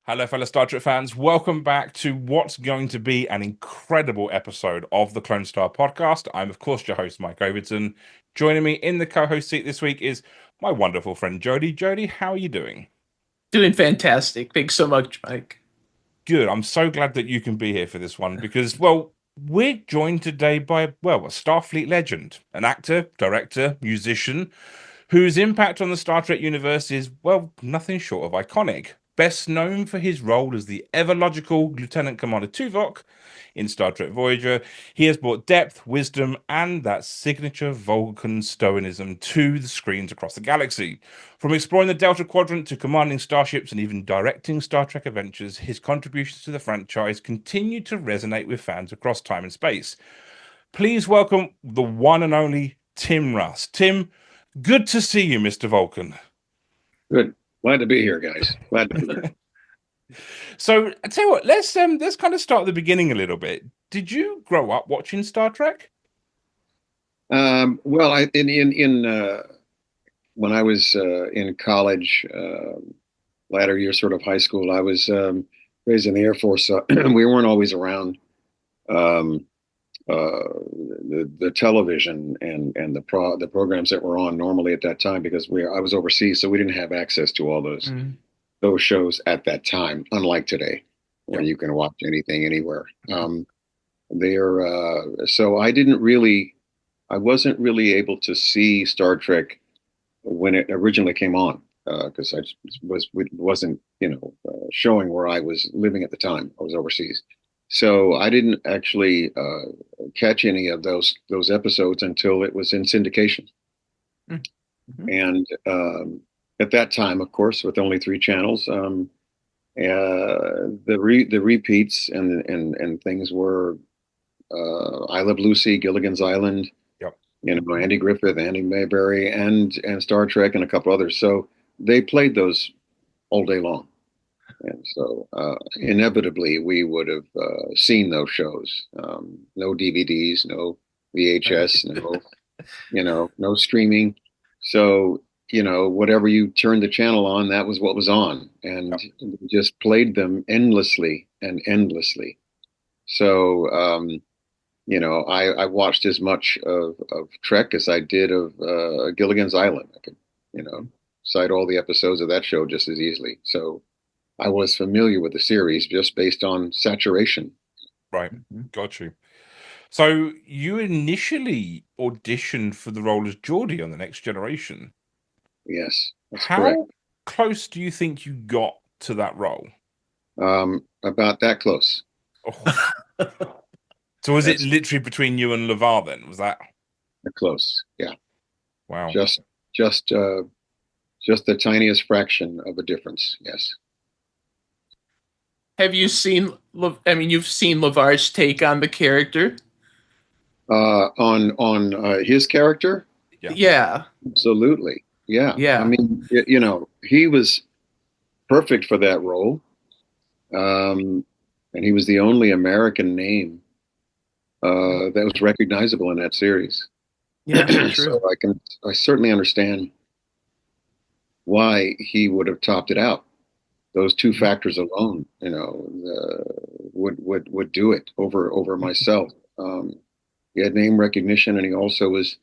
Hello, fellow Star Trek fans. Welcome back to what's going to be an incredible episode of the Clonestar Podcast. I'm, of course, your host, Mike Overton. Joining me in the co-host seat this week is my wonderful friend, Jody. Jody, how are you doing? Doing fantastic. Thanks so much, Mike. Good. I'm so glad that you can be here for this one because, well, we're joined today by, well, a Starfleet legend, an actor, director, musician, whose impact on the Star Trek universe is, well, nothing short of iconic. Best known for his role as the ever logical Lieutenant Commander Tuvok in Star Trek Voyager, he has brought depth, wisdom, and that signature Vulcan stoicism to the screens across the galaxy. From exploring the Delta Quadrant to commanding starships and even directing Star Trek adventures, his contributions to the franchise continue to resonate with fans across time and space. Please welcome the one and only Tim Russ. Tim, good to see you, Mr. Vulcan. Good. Glad to be here, guys. Glad to be here. So, I tell you what, let's kind of start at the beginning a little bit. Did you grow up watching Star Trek? Well, I in when I was in college, latter years, sort of high school, I was raised in the Air Force. So we weren't always around um, the television and the programs that were on normally at that time because I was overseas, so we didn't have access to all those shows at that time, unlike today, where Yeah. you can watch anything anywhere. They're so I wasn't really able to see Star Trek when it originally came on because wasn't showing where I was living at the time. I was overseas, so I didn't actually catch any of those episodes until it was in syndication. Mhm. And at that time, of course, with only three channels, the repeats and things were I Love Lucy, Gilligan's Island, Yep. Andy Griffith, Andy Mayberry, and Star Trek, and a couple others. So they played those all day long, and so inevitably we would have seen those shows. No DVDs, no VHS, no streaming. So whatever you turned the channel on, that was what was on, and Yep. we just played them endlessly and endlessly. So I watched as much of Trek as I did of Gilligan's Island. I could, cite all the episodes of that show just as easily. So I was familiar with the series just based on saturation. Right. Got you. So you initially auditioned for the role as Geordie on The Next Generation. Yes, that's correct. How close do you think you got to that role? About that close. Oh. So was it That's literally between you and LeVar then? Was that? that close. Yeah, Wow. just just uh, just the tiniest fraction of a difference. Yes. Have you seen? I mean, you've seen LeVar's take on the character. On his character, Yeah. Yeah, absolutely. Yeah. I yeah, mean, he was perfect for that role. And he was the only American name that was recognizable in that series. yeah. So True. I certainly understand why he would have topped it out. Those two factors alone, would do it over myself. He had name recognition, and he also was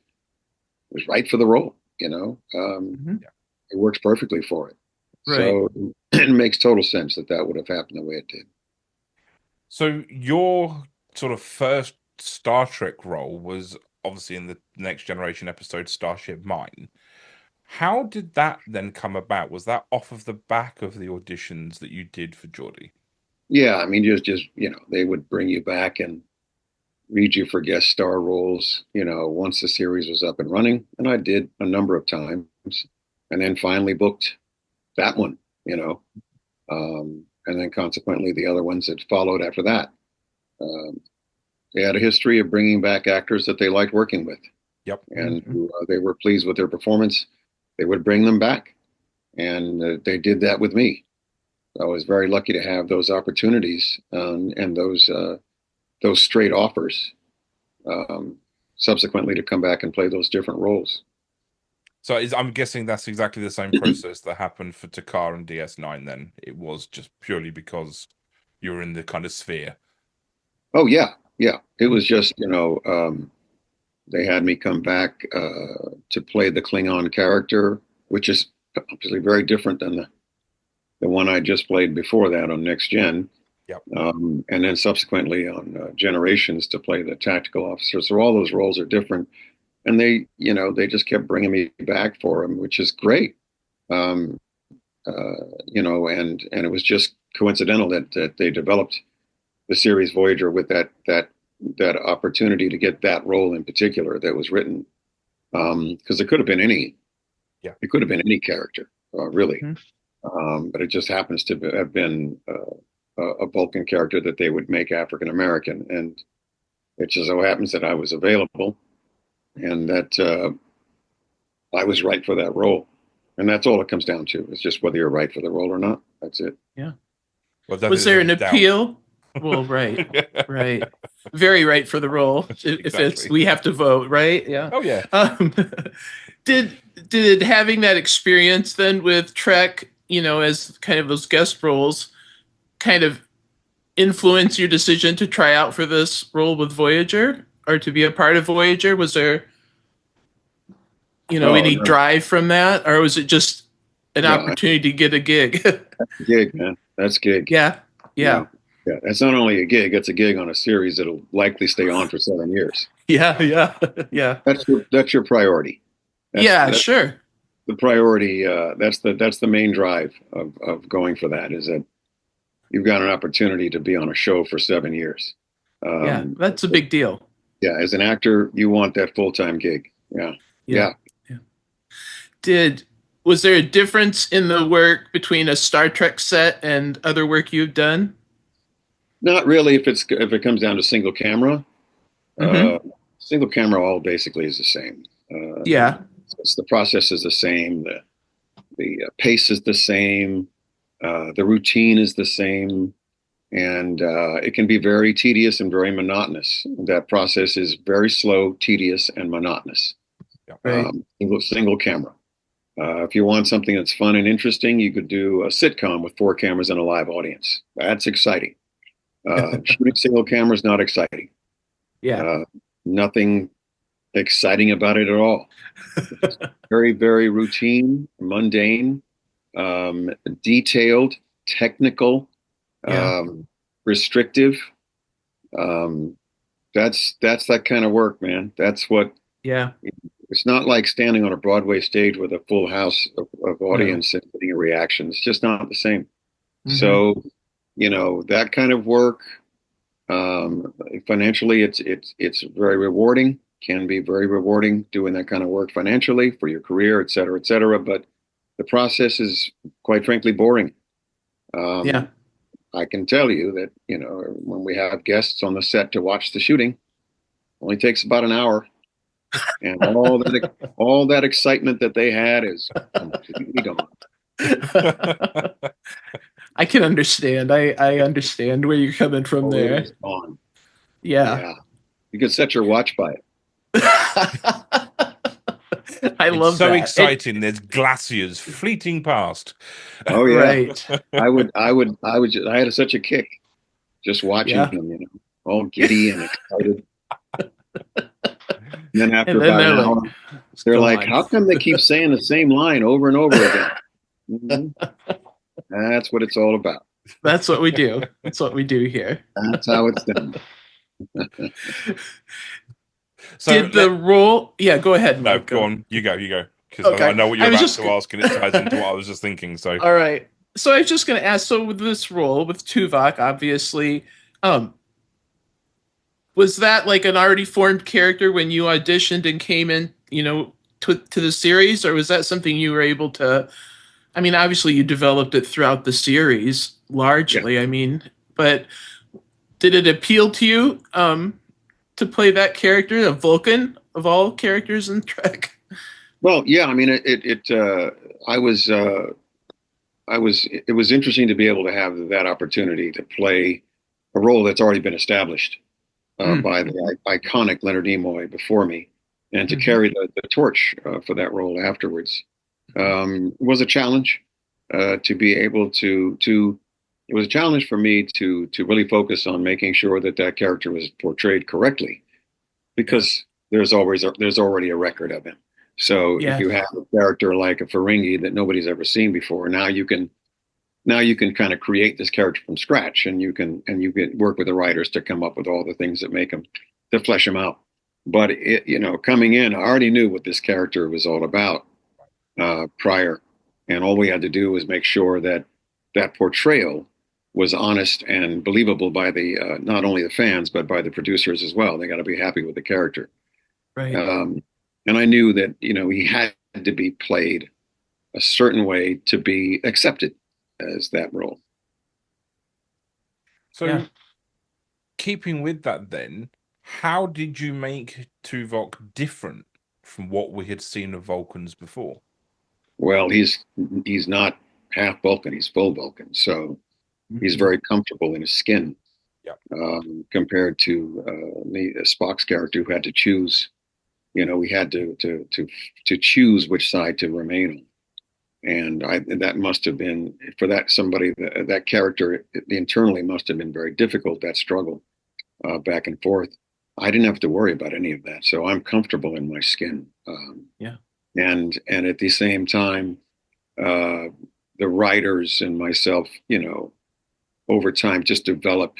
right for the role. Mhm. It works perfectly for it. Right. So it makes total sense that that would have happened the way it did. So your sort of first Star Trek role was obviously in the Next Generation episode Starship Mine. How did that then come about? Was that off of the back of the auditions that you did for Geordie? Yeah, I mean, just they would bring you back and read you for guest star roles. Once the series was up and running, and I did a number of times, and then finally booked that one. And then consequently the other ones that followed after that. Um, they had a history of bringing back actors that they liked working with, Yep. and Mhm. they were pleased with their performance. They would bring them back, and they did that with me. I was very lucky to have those opportunities and those straight offers. Um, Subsequently, to come back and play those different roles. So I'm guessing that's exactly the same process that happened for Takar and DS9 then. It was just purely because you were in the kind of sphere. Oh yeah, yeah. It was just, they had me come back to play the Klingon character, which is obviously very different than the one I just played before that on Next Gen. Yep. And then subsequently on Generations to play the tactical officer. So all those roles are different. And they just kept bringing me back for them, which is great. And it was just coincidental that they developed the series Voyager with that opportunity to get that role in particular that was written. Because it could have been any character, really. Mm-hmm. But it just happens to have been a Vulcan character that they would make African American, and it just so happens that I was available, and that I was right for that role, and that's all it comes down to. It's just whether you're right for the role or not. That's it. Yeah. Well, was there an appeal? Well, right, right, very right for the role. If it's we have to vote, right? Yeah. Oh yeah. Did having that experience then with Trek, as kind of those guest roles, kind of influence your decision to try out for this role with Voyager or to be a part of Voyager? Was there, any drive from that, or was it just an opportunity to get a gig? That's a gig, man. That's gig. Yeah. Yeah. Yeah. That's not only a gig; it's a gig on a series that'll likely stay on for 7 years. Yeah. That's your priority. That's sure. The priority. That's the main drive of going for that. Is that you've got an opportunity to be on a show for 7 years. That's a big deal. Yeah, as an actor, you want that full-time gig. Yeah. Was there a difference in the work between a Star Trek set and other work you've done? Not really. If it comes down to single camera, single camera all basically is the same. The process is the same. The pace is the same. The routine is the same, and it can be very tedious and very monotonous. That process is very slow, tedious, and monotonous. Right. Single camera. If you want something that's fun and interesting, you could do a sitcom with 4 cameras and a live audience. That's exciting. Shooting single camera is not exciting. Yeah. Nothing exciting about it at all. Very, very routine, mundane. Detailed, technical, restrictive. That's that kind of work, man. That's what. Yeah. It's not like standing on a Broadway stage with a full house of audience and getting a reaction. It's just not the same. Mm-hmm. So, that kind of work. Financially, it's very rewarding. Can be very rewarding doing that kind of work financially for your career, et cetera, et cetera. But the process is, quite frankly, boring. I can tell you that, when we have guests on the set to watch the shooting, only takes about an hour. And all that excitement that they had is completely gone. I can understand. I understand where you're coming from there. It's gone. Yeah. You can set your watch by it. I love so that. Exciting. There's glaciers fleeting past. Oh yeah. Right. I had such a kick just watching them, all giddy and excited. And then after about an hour, they're like, how come they keep saying the same line over and over again? Mm-hmm. That's what it's all about. That's what we do. That's what we do here. That's how it's done. So did the role? Yeah, go ahead. No, go on. You go. Because I know what you're about to ask, and it ties into what I was just thinking. So, all right. So I was just going to ask. So with this role with Tuvok, obviously, was that like an already formed character when you auditioned and came in, to the series, or was that something you were able to? I mean, obviously, you developed it throughout the series largely. Yeah. I mean, but did it appeal to you? To play that character, a Vulcan of all characters in Trek? Well, yeah. I mean, it was interesting to be able to have that opportunity to play a role that's already been established by the iconic Leonard Nimoy before me. and to carry the torch for that role afterwards was a challenge. To be able to it was a challenge for me to really focus on making sure that that character was portrayed correctly, because there's already a record of him. So if you have a character like a Ferengi that nobody's ever seen before, now you can kind of create this character from scratch, and you can work with the writers to come up with all the things that make him, to flesh him out. But coming in, I already knew what this character was all about prior, and all we had to do was make sure that that portrayal was honest and believable by the not only the fans but by the producers as well. They got to be happy with the character, right? And I knew that he had to be played a certain way to be accepted as that role. So, keeping with that, then, how did you make Tuvok different from what we had seen of Vulcans before? Well, he's not half Vulcan; he's full Vulcan. So he's very comfortable in his skin, compared to Spock's character, who had to choose. We had to choose which side to remain on. And that must have been, for that character internally must have been very difficult, that struggle back and forth. I didn't have to worry about any of that. So I'm comfortable in my skin. And at the same time, the writers and myself, over time just develop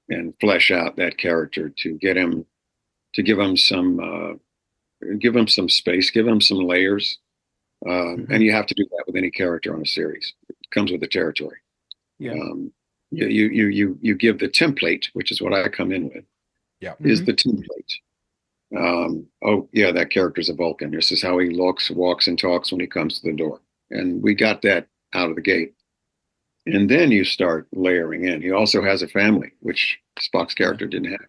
and flesh out that character to give him some space, give him some layers. And you have to do that with any character on a series. It comes with the territory. You give the template, which is what I come in with. Is the template. That character's a Vulcan. This is how he looks, walks, and talks when he comes to the door. And we got that out of the gate. And then you start layering in. He also has a family, which Spock's character didn't have.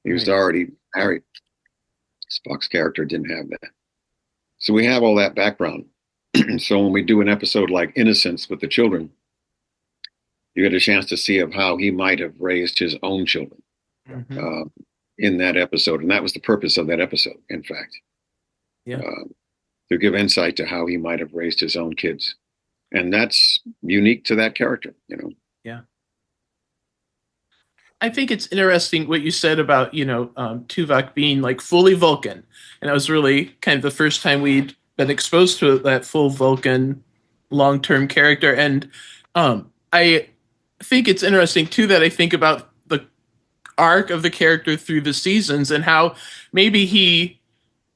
He was already married. Spock's character didn't have that. So we have all that background. So when we do an episode like Innocence with the children, you get a chance to see of how he might have raised his own children in that episode. And that was the purpose of that episode, in fact. To give insight to how he might have raised his own kids. And that's unique to that character, I think it's interesting what you said about, Tuvok being like fully Vulcan. And that was really kind of the first time we'd been exposed to that full Vulcan long-term character. And I think it's interesting, too, that I think about the arc of the character through the seasons and how maybe he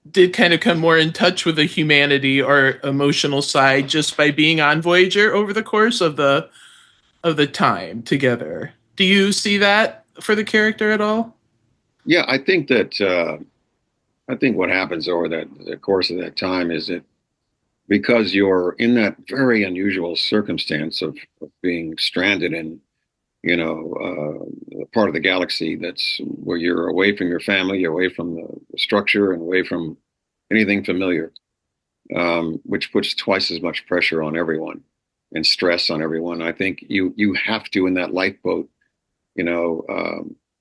did kind of come more in touch with the humanity or emotional side just by being on Voyager over the course of the time together. Do you see that for the character at all? Yeah, I think that what happens over the course of that time is that because you're in that very unusual circumstance of being stranded in, part of the galaxy that's where you're away from your family, you're away from the structure and away from anything familiar, which puts twice as much pressure on everyone and stress on everyone. I think you have to, in that lifeboat,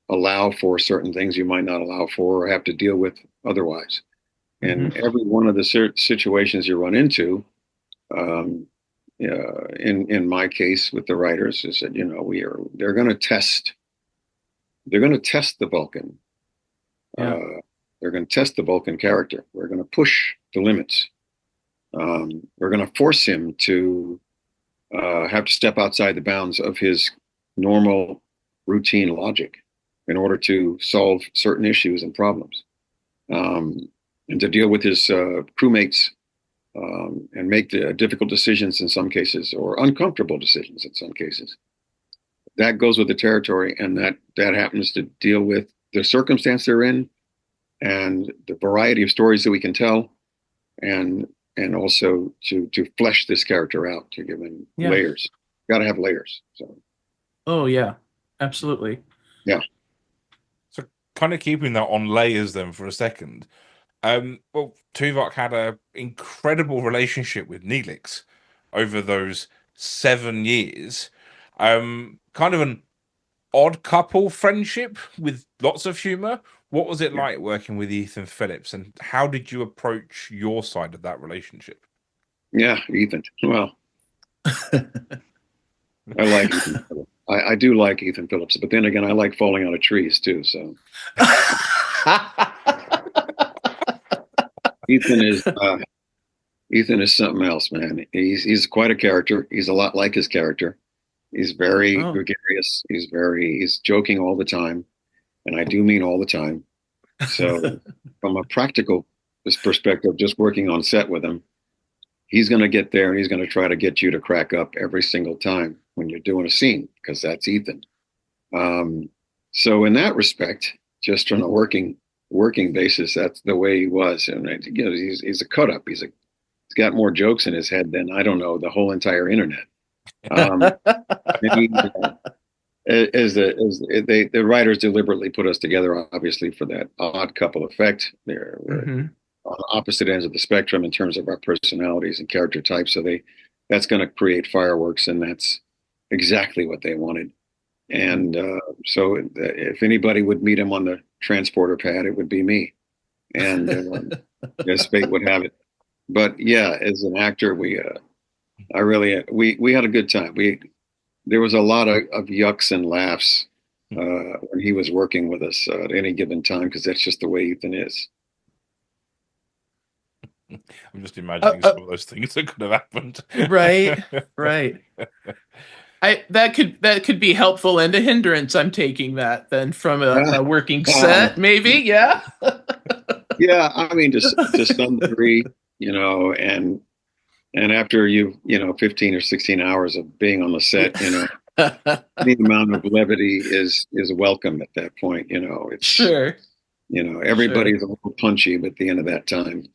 allow for certain things you might not allow for or have to deal with otherwise. And every one of the situations you run into, in my case with the writers, is that they're going to test the Vulcan. They're going to test the Vulcan character. We're going to push the limits. We're going to force him to have to step outside the bounds of his normal routine logic in order to solve certain issues and problems, and to deal with his crewmates and make the difficult decisions in some cases, or uncomfortable decisions in some cases. That goes with the territory, and that happens to deal with the circumstance they're in and the variety of stories that we can tell, and also to flesh this character out, to give him layers. Got to have layers. So. Oh yeah, absolutely. Yeah. So kind of keeping that on layers then for a second. Tuvok had an incredible relationship with Neelix over those 7 years. Kind of an odd couple friendship with lots of humor. What was it like working with Ethan Phillips, and how did you approach your side of that relationship? Yeah, Ethan. Well, I like Ethan Phillips. I do like Ethan Phillips, but then again, I like falling out of trees too. So Ethan is something else, man. He's quite a character. He's a lot like his character. He's very gregarious. He's joking all the time, and I do mean all the time. So from a practical perspective, just working on set with him, he's going to get there and he's going to try to get you to crack up every single time when you're doing a scene, because that's Ethan. So in that respect, just on a working basis, that's the way he was. And he's a cut up. He's got more jokes in his head than, I don't know, the whole entire internet. The writers deliberately put us together, obviously, for that odd couple effect. We're on opposite ends of the spectrum in terms of our personalities and character types. So that's going to create fireworks, and that's exactly what they wanted. And so if anybody would meet him on the transporter pad, it would be me. And as fate would have it. But yeah, as an actor, we had a good time. There was a lot of yucks and laughs when he was working with us at any given time, because that's just the way Ethan is. I'm just imagining some of those things that could have happened. Right. That could be helpful and a hindrance. I'm taking that then from a working set, maybe. Yeah. Yeah, I mean, to some degree, and after 15 or 16 hours of being on the set, the amount of levity is welcome at that point. It's sure. Everybody's a little punchy at the end of that time.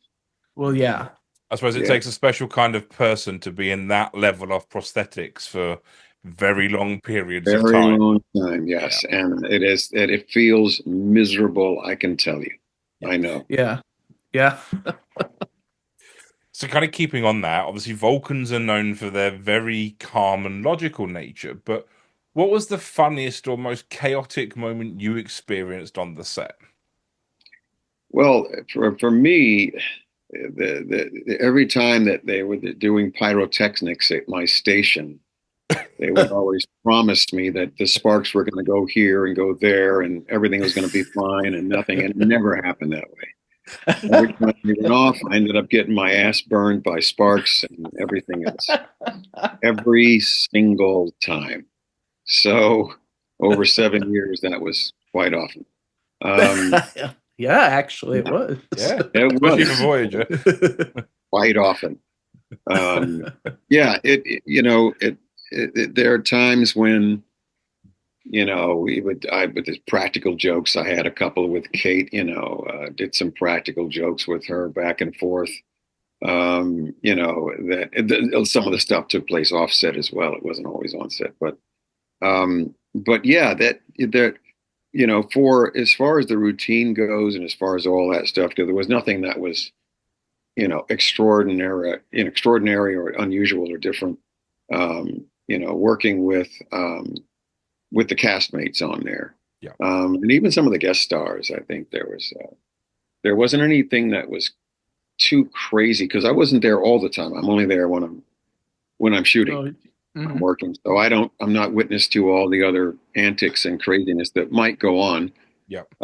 Well, yeah. I suppose it takes a special kind of person to be in that level of prosthetics for very long periods of time. Very long time, yes. Yeah. And it feels miserable, I can tell you. Yeah. I know. Yeah. So kind of keeping on that, obviously Vulcans are known for their very calm and logical nature, but what was the funniest or most chaotic moment you experienced on the set? Well, for me, every time that they were doing pyrotechnics at my station, they would always promise me that the sparks were going to go here and go there and everything was going to be fine, and nothing. And it never happened that way. Every time we went off, I ended up getting my ass burned by sparks and everything else. Every single time. So over 7 years, that was quite often. Yeah, actually, it was. Yeah, it was even Voyager. Quite often. There are times when, with the practical jokes. I had a couple with Kate. Did some practical jokes with her back and forth. Some of the stuff took place off set as well. It wasn't always on set, but yeah, for as far as the routine goes and as far as all that stuff goes, there was nothing that was, extraordinary or unusual or different. Working with the castmates on there, and even some of the guest stars. I think there wasn't anything that was too crazy, because I wasn't there all the time. I'm only there when I'm shooting. I'm working, so I'm not witness to all the other antics and craziness that might go on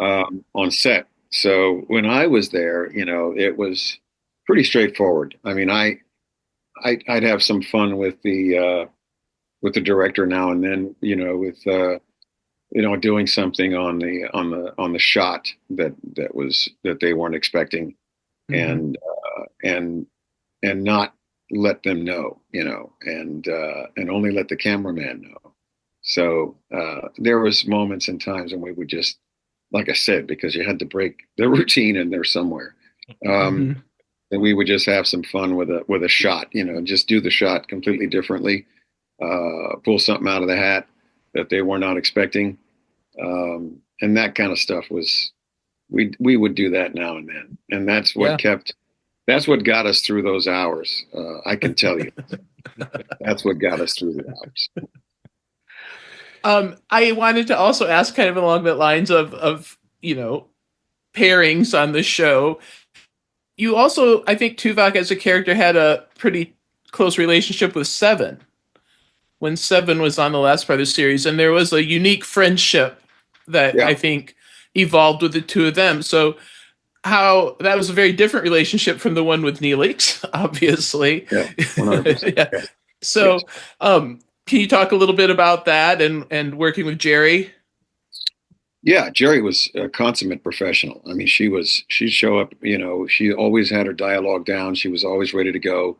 on set. So when I was there, it was pretty straightforward. I mean, I'd have some fun with the director now and then, with doing something on the shot that they weren't expecting, and not let them know, and only let the cameraman know. So there was moments and times when we would just, like I said, because you had to break the routine in there somewhere, and we would just have some fun with a shot, just do the shot completely differently, pull something out of the hat that they were not expecting, and that kind of stuff was, we would do that now and then, and that's what got us through those hours. I can tell you, that's what got us through the hours. I wanted to also ask, kind of along the lines of pairings on the show. You also, I think Tuvok as a character had a pretty close relationship with Seven when Seven was on the last part of the series, and there was a unique friendship that I think evolved with the two of them. So how that was a very different relationship from the one with Neelix, obviously. Yeah, 100%. Yeah. So, can you talk a little bit about that and working with Jerry? Yeah, Jerry was a consummate professional. I mean, she'd show up, she always had her dialogue down. She was always ready to go.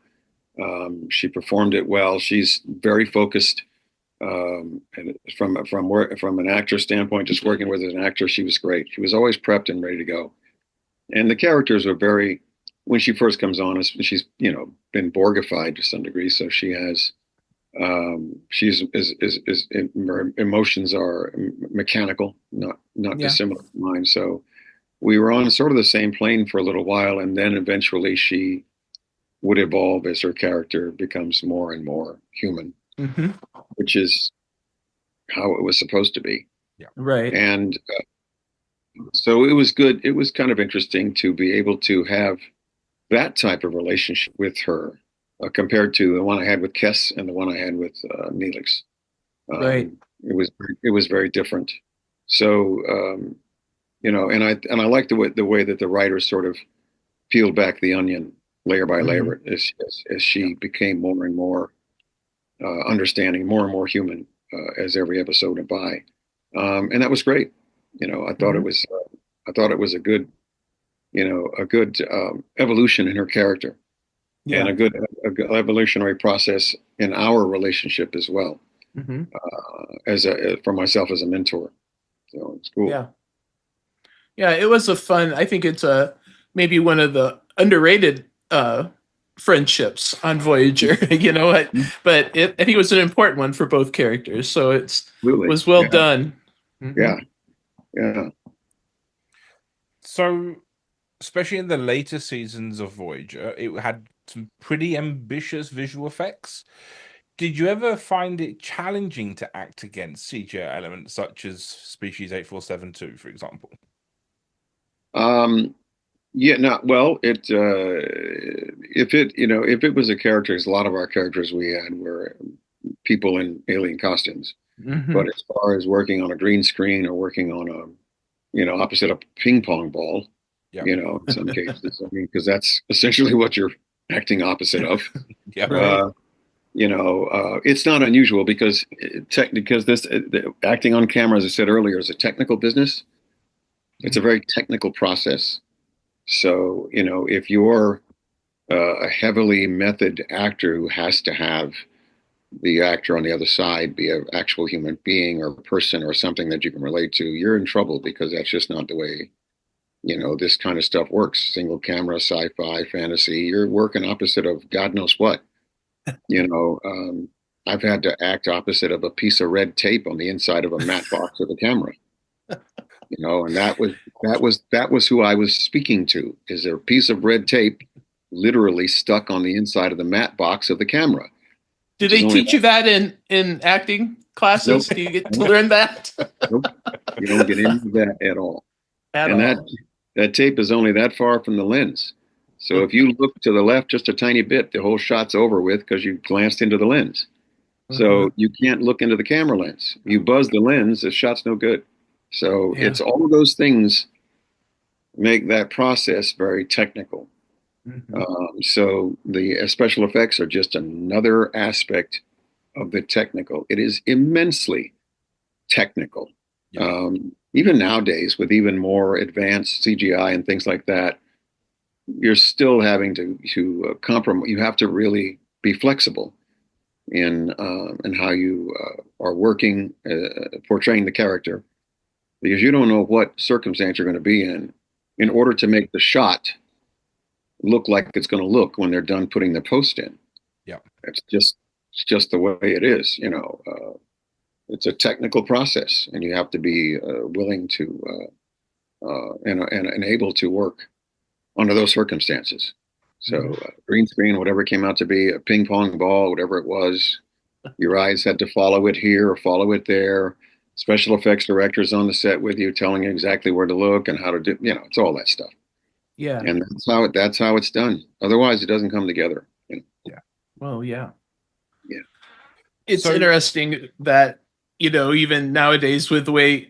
She performed it well. She's very focused. And from an actor standpoint, just working with an actor, she was great. She was always prepped and ready to go. And the characters are very, when she first comes on, she's, been Borgified to some degree. So she has, her emotions are mechanical, not dissimilar from mine. So we were on sort of the same plane for a little while, and then eventually she would evolve as her character becomes more and more human, which is how it was supposed to be. Yeah, right. And so it was good. It was kind of interesting to be able to have that type of relationship with her. Compared to the one I had with Kess and the one I had with Neelix, right? It was very different. So and I like the way that the writers sort of peeled back the onion layer by layer as she became more and more understanding, more and more human as every episode went by, and that was great. I thought it was a good evolution in her character. Yeah. And a good evolutionary process in our relationship as well, for myself as a mentor. So it's cool. Yeah, it was I think it's maybe one of the underrated friendships on Voyager. But I think it was an important one for both characters. So it was well done. Yeah. So, especially in the later seasons of Voyager, it had some pretty ambitious visual effects. Did you ever find it challenging to act against CGI elements such as Species 8472, for example? Yeah, no. Well, if it was a character, a lot of our characters we had were people in alien costumes. But as far as working on a green screen or working on opposite a ping pong ball, in some cases, because that's essentially what you're acting opposite of. It's not unusual because acting on camera, as I said earlier, is a technical business. It's a very technical process. So, if you're a heavily method actor who has to have the actor on the other side be an actual human being or person or something that you can relate to, you're in trouble because that's just not the way this kind of stuff works. Single camera, sci-fi, fantasy, you're working opposite of God knows what. I've had to act opposite of a piece of red tape on the inside of a matte box of a camera. And that was who I was speaking to. Is there a piece of red tape literally stuck on the inside of the matte box of the camera? Do they teach you that in acting classes? Nope. Do you get to learn that? Nope. You don't get into that at all. That tape is only that far from the lens. So if you look to the left just a tiny bit, the whole shot's over with because you glanced into the lens. So you can't look into the camera lens. You buzz the lens, the shot's no good. So it's all of those things make that process very technical. So the special effects are just another aspect of the technical. It is immensely technical. Even nowadays, with even more advanced CGI and things like that, you're still having to compromise. You have to really be flexible in how you are working, portraying the character, because you don't know what circumstance you're going to be in order to make the shot look like it's going to look when they're done putting the post in. It's just the way it is. It's a technical process, and you have to be willing to and able to work under those circumstances. So green screen, whatever it came out to be, a ping pong ball, whatever it was, your eyes had to follow it here or follow it there. special effects directors on the set with you, telling you exactly where to look and how to do. It's all that stuff. Yeah. And that's how it's done. Otherwise, it doesn't come together. Yeah. Well, yeah. Yeah. It's interesting that, even nowadays with the way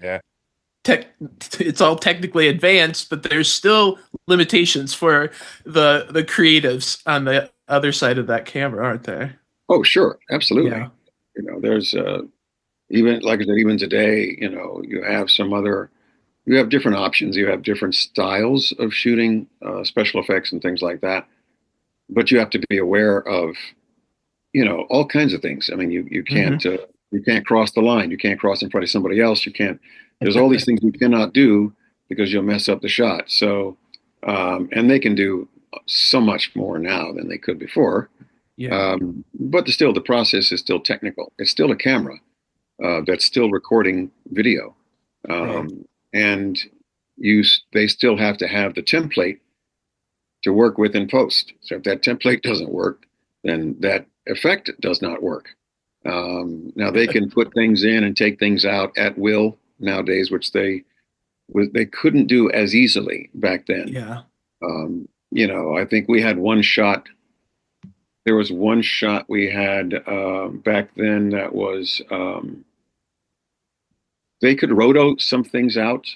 it's all technically advanced, but there's still limitations for the creatives on the other side of that camera, aren't there? Oh, sure. Absolutely. Yeah. There's even, like I said, even today, you have different options. You have different styles of shooting special effects and things like that. But you have to be aware of, all kinds of things. I mean, you can't you can't cross the line. You can't cross in front of somebody else. You can't. There's all these things you cannot do because you'll mess up the shot. So, and they can do so much more now than they could before. Yeah. But still, the process is still technical. It's still a camera that's still recording video, and they still have to have the template to work with in post. So if that template doesn't work, then that effect does not work. Now they can put things in and take things out at will nowadays, which they couldn't do as easily back then. Yeah. I think we had one shot. There was one shot we had back then that was they could roto some things out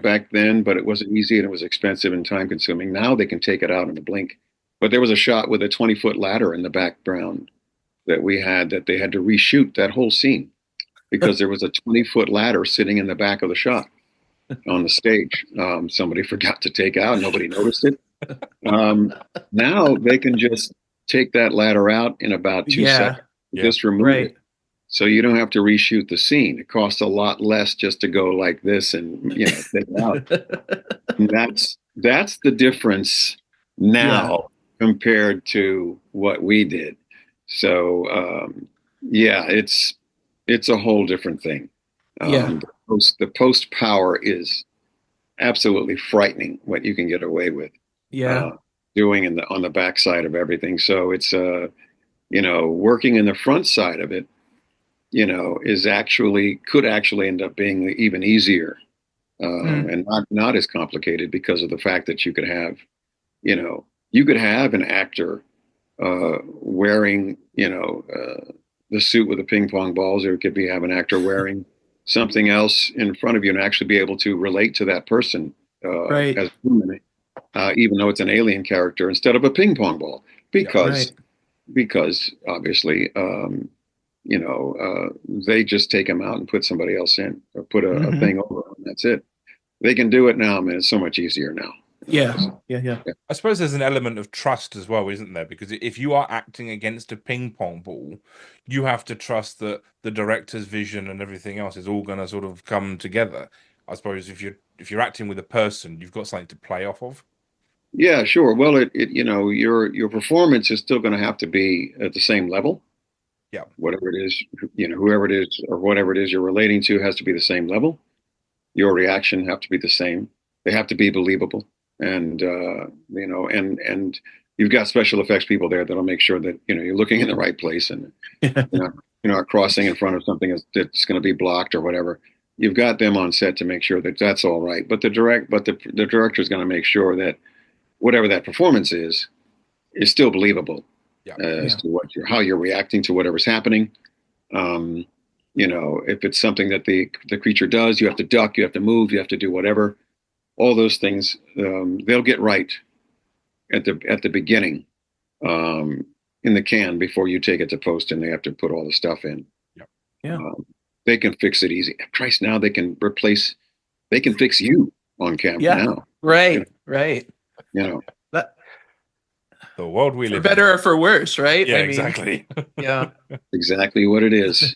back then, but it wasn't easy and it was expensive and time consuming. Now they can take it out in a blink. But there was a shot with a 20-foot ladder in the background that we had that they had to reshoot that whole scene because there was a 20-foot ladder sitting in the back of the shot on the stage. Somebody forgot to take out. Nobody noticed it. Now they can just take that ladder out in about 2 seconds. Just remove it. So you don't have to reshoot the scene. It costs a lot less just to go like this and take it out. And that's the difference now compared to what we did. So it's a whole different thing. The post power is absolutely frightening what you can get away with. Doing on the backside of everything. So it's working in the front side of it, could actually end up being even easier and not as complicated because of the fact that you could have an actor wearing the suit with the ping pong balls, or it could have an actor wearing something else in front of you and actually be able to relate to that person as human, even though it's an alien character instead of a ping pong ball, because obviously they just take them out and put somebody else in or put a thing over them. That's it. They can do it now, man. It's so much easier now. Yeah. I suppose there's an element of trust as well, isn't there? Because if you are acting against a ping pong ball, you have to trust that the director's vision and everything else is all going to sort of come together. I suppose if you're acting with a person, you've got something to play off of. Yeah, sure. Well, your performance is still going to have to be at the same level. Yeah. Whatever it is, whoever it is or whatever it is you're relating to has to be the same level. Your reaction have to be the same. They have to be believable. And and you've got special effects people there that'll make sure that you're looking in the right place and you're not crossing in front of something that's going to be blocked or whatever. You've got them on set to make sure that that's all right. But the director is going to make sure that whatever that performance is still believable as to how you're reacting to whatever's happening. If it's something that the creature does, you have to duck, you have to move, you have to do whatever. All those things they'll get right at the beginning in the can before you take it to post, and they have to put all the stuff in. They can fix it easy. Christ, now they can fix you on camera now. Right. The world we live in. For better or for worse, right? Yeah, exactly. Yeah. Exactly what it is.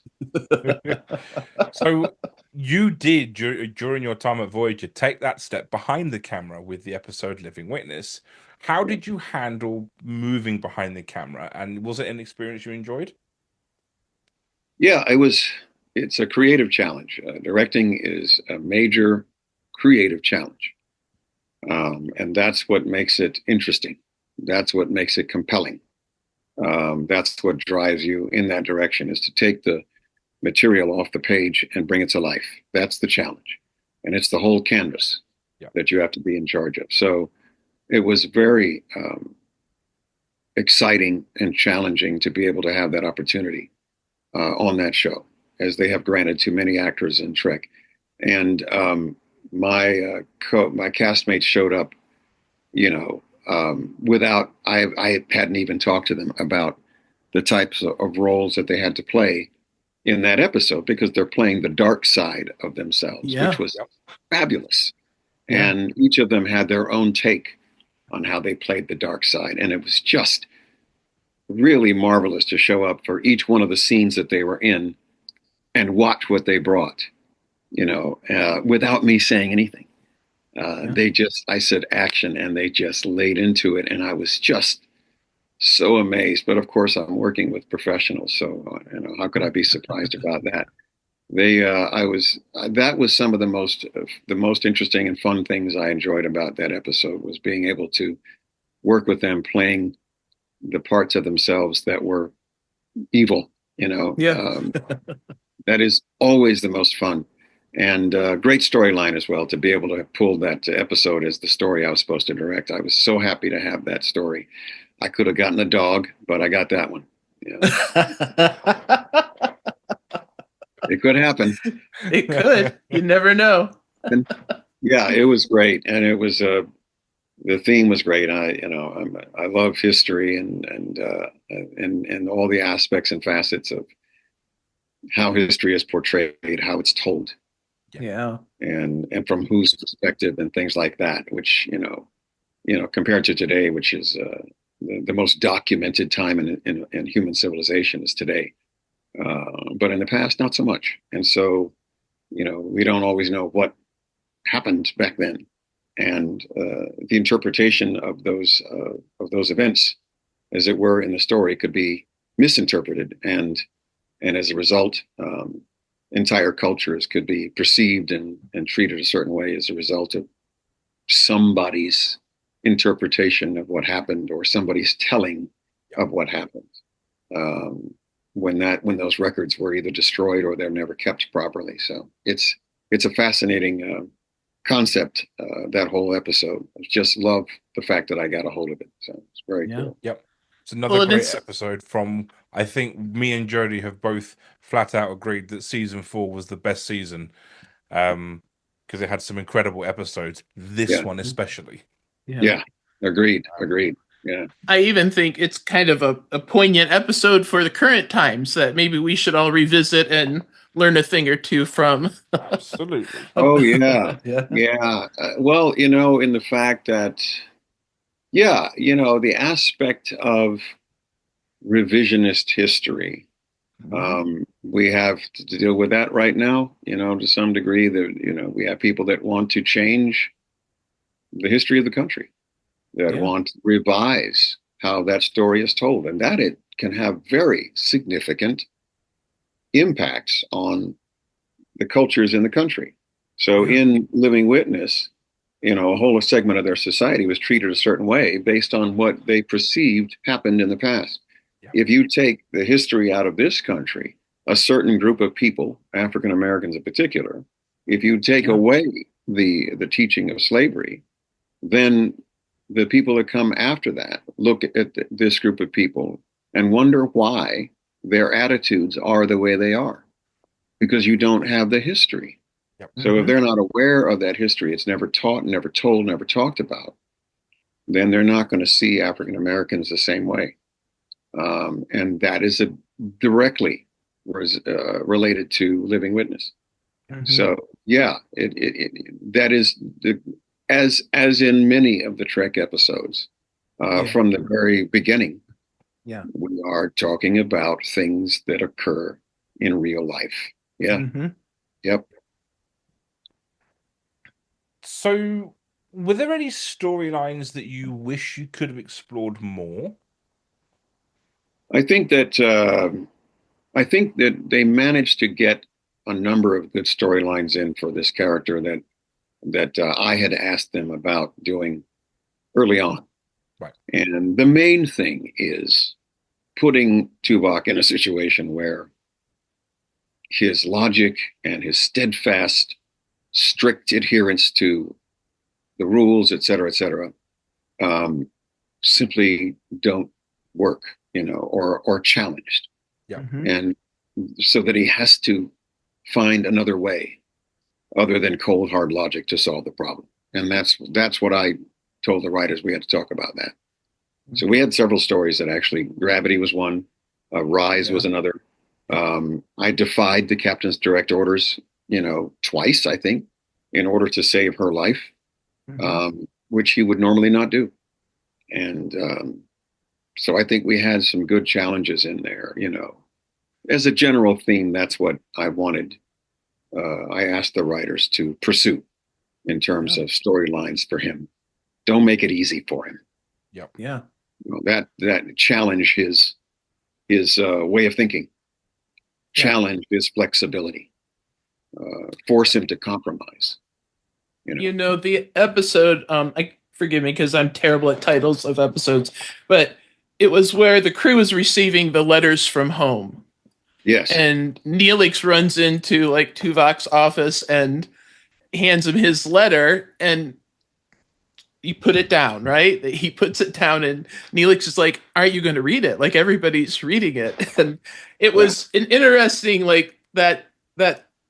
So you did, during your time at Voyager, take that step behind the camera with the episode Living Witness. How did you handle moving behind the camera? And was it an experience you enjoyed? Yeah, it's a creative challenge. Directing is a major creative challenge. And that's what makes it interesting. That's what makes it compelling. That's what drives you in that direction, is to take the material off the page and bring it to life. That's the challenge. And it's the whole canvas that you have to be in charge of. So it was very exciting and challenging to be able to have that opportunity on that show, as they have granted to many actors in Trek. And my castmates showed up, without I hadn't even talked to them about the types of roles that they had to play in that episode, because they're playing the dark side of themselves, which was fabulous. Yeah. And each of them had their own take on how they played the dark side. And it was just really marvelous to show up for each one of the scenes that they were in and watch what they brought, without me saying anything. I said action, and they just laid into it. And I was just so amazed. But of course, I'm working with professionals, so how could I be surprised about that? That was some of the most interesting and fun things I enjoyed about that episode, was being able to work with them, playing the parts of themselves that were evil. That is always the most fun, and great storyline as well, to be able to pull that episode as the story I was supposed to direct. I was so happy to have that story. I could have gotten a dog, but I got that one. It could happen. It could. You never know. And, yeah, it was great, and it was the theme was great. I love history and all the aspects and facets of how history is portrayed, how it's told. Yeah. And from whose perspective and things like that, which compared to today, which is the most documented time in human civilization is today. But in the past, not so much. And so, we don't always know what happened back then. And the interpretation of those events, as it were, in the story could be misinterpreted. And as a result, entire cultures could be perceived and treated a certain way as a result of somebody's interpretation of what happened, or somebody's telling of what happened. When those records were either destroyed or they're never kept properly. So it's a fascinating concept, that whole episode. I just love the fact that I got a hold of it. So it's very cool. Yep. It's another great episode from, I think me and Jody have both flat out agreed that season 4 was the best season, because it had some incredible episodes. This one especially. Yeah. Agreed. Yeah. I even think it's kind of a poignant episode for the current times that maybe we should all revisit and learn a thing or two from. Absolutely. Oh, yeah. Yeah. Well, in the fact that, the aspect of revisionist history, we have to deal with that right now, to some degree. That, we have people that want to change the history of the country, that want to revise how that story is told, and that it can have very significant impacts on the cultures in the country. So in Living Witness, a whole segment of their society was treated a certain way based on what they perceived happened in the past. If you take the history out of this country, a certain group of people, African Americans in particular, if you take away the teaching of slavery, then the people that come after that look at this group of people and wonder why their attitudes are the way they are, because you don't have the history. So if they're not aware of that history, it's never taught, never told, never talked about, then they're not going to see African Americans the same way. And that is directly related to Living Witness. So that is as in many of the Trek episodes, from the very beginning. We are talking about things that occur in real life. Yep. So, were there any storylines that you wish you could have explored more? I think that they managed to get a number of good storylines in for this character that I had asked them about doing early on. Right. And the main thing is putting Tuvok in a situation where his logic and his steadfast, strict adherence to the rules, et cetera, simply don't work, or challenged. Yeah. Mm-hmm. And so that he has to find another way other than cold, hard logic to solve the problem. And that's what I told the writers. We had to talk about that. So we had several stories that actually, Gravity was one, Rise was another. I defied the captain's direct orders, twice, I think, in order to save her life, which he would normally not do. And so I think we had some good challenges in there, As a general theme, that's what I wanted. I asked the writers to pursue in terms of storylines for him. Don't make it easy for him. Yep. Yeah. That challenge his way of thinking, challenge his flexibility, force him to compromise. The episode, forgive me because I'm terrible at titles of episodes, but it was where the crew was receiving the letters from home. Yes. And Neelix runs into like Tuvok's office and hands him his letter, and you put it down, right? He puts it down, and Neelix is like, aren't you going to read it? Like, everybody's reading it. And it was an interesting, like, that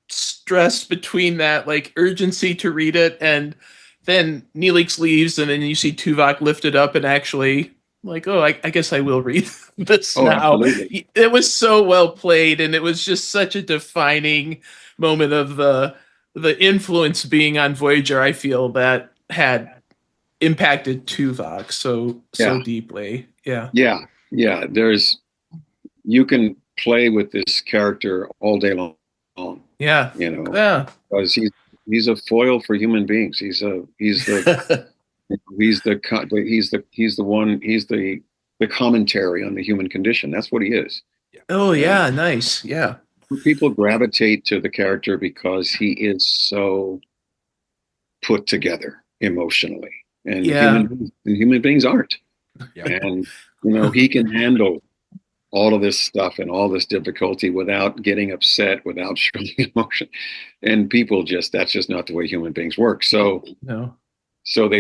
stress between that, like, urgency to read it, and then Neelix leaves, and then you see Tuvok lift it up and actually, like, oh, I guess I will read this now. Absolutely. It was so well played, and it was just such a defining moment of the influence being on Voyager, I feel, that had impacted Tuvok so deeply. Yeah. You can play with this character all day long. Yeah. Because he's a foil for human beings. He's the commentary on the human condition. That's what he is. Oh yeah, nice. Yeah. People gravitate to the character because he is so put together emotionally. And human beings aren't. Yeah. And he can handle all of this stuff and all this difficulty without getting upset, without showing emotion. And people that's just not the way human beings work. So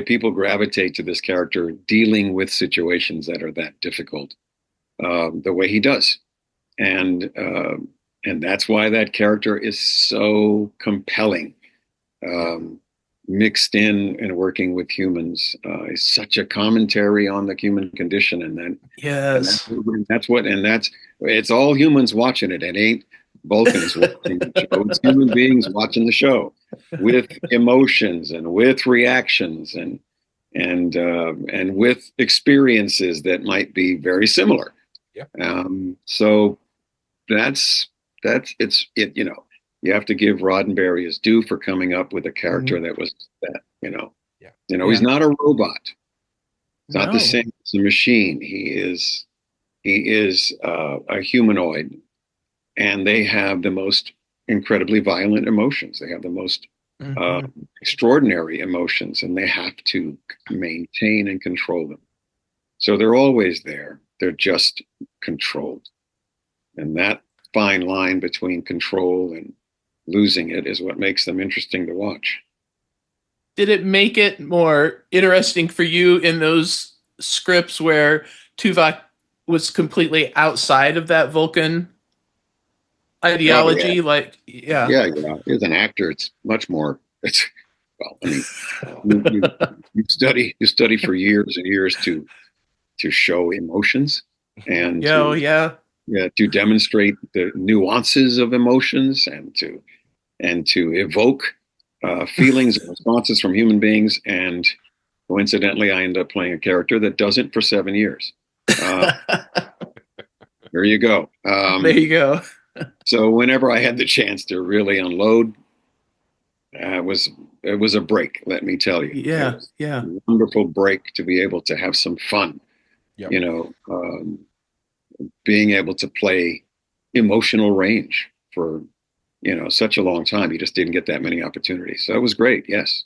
people gravitate to this character dealing with situations that are that difficult, the way he does. And that's why that character is so compelling. Mixed in and working with humans is such a commentary on the human condition, and it's all humans watching it. It ain't Vulcans watching the show. It's human beings watching the show with emotions and with reactions and with experiences that might be very similar. Yeah. So that's it. You have to give Roddenberry his due for coming up with a character that was that, he's not a robot. It's not the same as a machine. He is a humanoid, and they have the most incredibly violent emotions. They have the most extraordinary emotions, and they have to maintain and control them. So they're always there. They're just controlled. And that fine line between control and losing it is what makes them interesting to watch. Did it make it more interesting for you in those scripts where Tuvok was completely outside of that Vulcan ideology? As an actor, it's much more. You study for years and years to show emotions and to demonstrate the nuances of emotions and to evoke feelings and responses from human beings. And coincidentally, I end up playing a character that doesn't for 7 years. There you go. There you go. So whenever I had the chance to really unload, it was a break. Let me tell you. Yeah. A wonderful break to be able to have some fun. Yep. Being able to play emotional range for such a long time. You just didn't get that many opportunities. So it was great. Yes.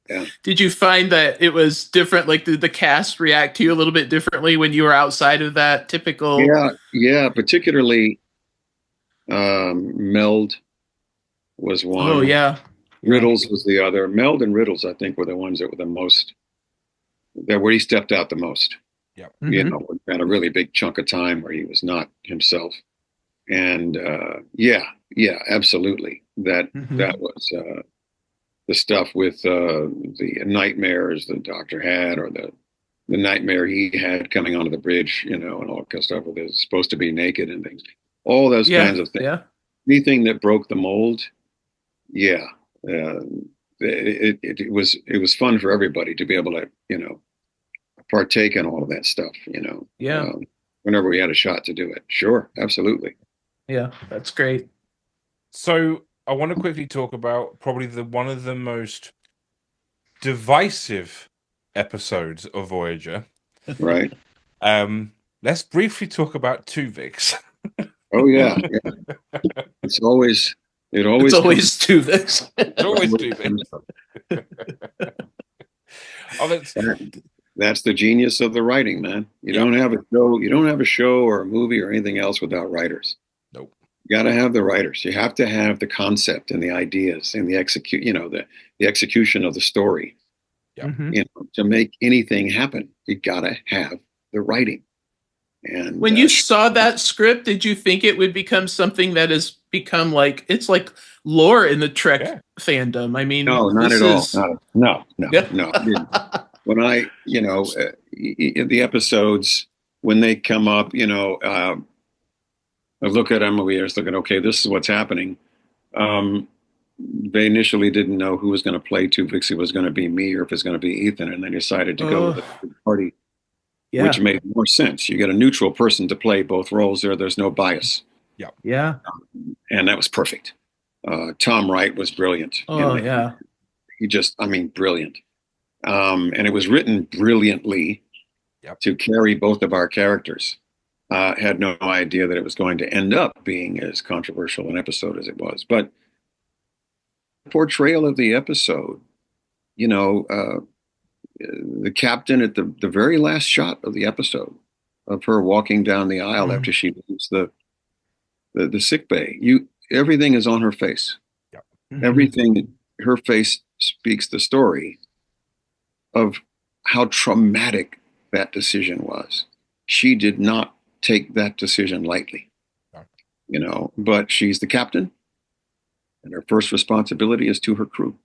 Yeah. Did you find that it was different? Like, did the cast react to you a little bit differently when you were outside of that typical? Yeah. Particularly Meld was one. Oh yeah. Riddles was the other. Meld and Riddles, I think, were the ones that were the most, that where he stepped out the most. Yep. You know, had a really big chunk of time where he was not himself. And yeah, absolutely. That was the stuff with the nightmares the doctor had, or the nightmare he had coming onto the bridge, you know, and all that kind of stuff where they're supposed to be naked and things. All those kinds of things. Yeah. Anything that broke the mold, yeah. It was fun for everybody to be able to, you know, partake in all of that stuff, you know. Yeah. Whenever we had a shot to do it. Sure, absolutely. Yeah, that's great. So I want to quickly talk about probably one of the most divisive episodes of Voyager. Right. Let's briefly talk about Tuvix. Oh yeah. It's always Tuvix. It's always Tuvix. That's the genius of the writing, man. You don't have a show or a movie or anything else without writers. Nope. You got to have the writers. You have to have the concept and the ideas and the execution of the story. Yeah. You know, to make anything happen, you got to have the writing. And when you saw that script, did you think it would become something that has become like, it's like lore in the Trek fandom? I mean, no, not at all. No. When I, you know, the episodes, when they come up, you know, I look at them, we are looking, okay, this is what's happening. They initially didn't know who was going to play Tuvix. It was going to be me or if it's going to be Ethan, and they decided to go with the party. Yeah. Which made more sense. You get a neutral person to play both roles there. There's no bias. Yeah. And that was perfect. Tom Wright was brilliant. He just, I mean, brilliant. And it was written brilliantly to carry both of our characters. Had no idea that it was going to end up being as controversial an episode as it was. But the portrayal of the episode, you know, the captain at the very last shot of the episode of her walking down the aisle after she leaves the sick bay, everything is on her face. Everything, her face speaks the story of how traumatic that decision was. She did not take that decision lightly, you know, but she's the captain and her first responsibility is to her crew.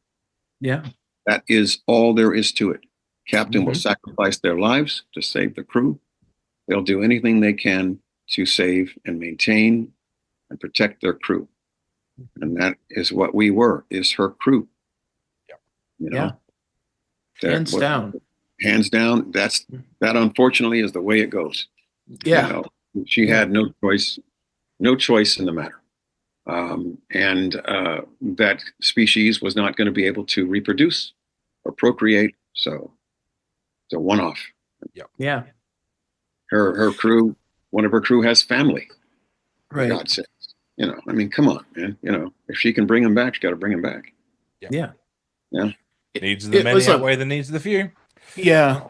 Yeah. That is all there is to it. Captain will sacrifice their lives to save the crew. They'll do anything they can to save and maintain and protect their crew. And that is what we were, is her crew. You know? Hands down. Hands down. That unfortunately is the way it goes. Yeah. You know, she had no choice in the matter. And that species was not going to be able to reproduce or procreate. So it's a one-off. Yeah. Her crew, one of her crew has family. Right. For God's sakes. You know, I mean, come on, man. You know, if she can bring him back, she got to bring him back. Yeah. Needs of the many outweigh the needs of the few. Yeah.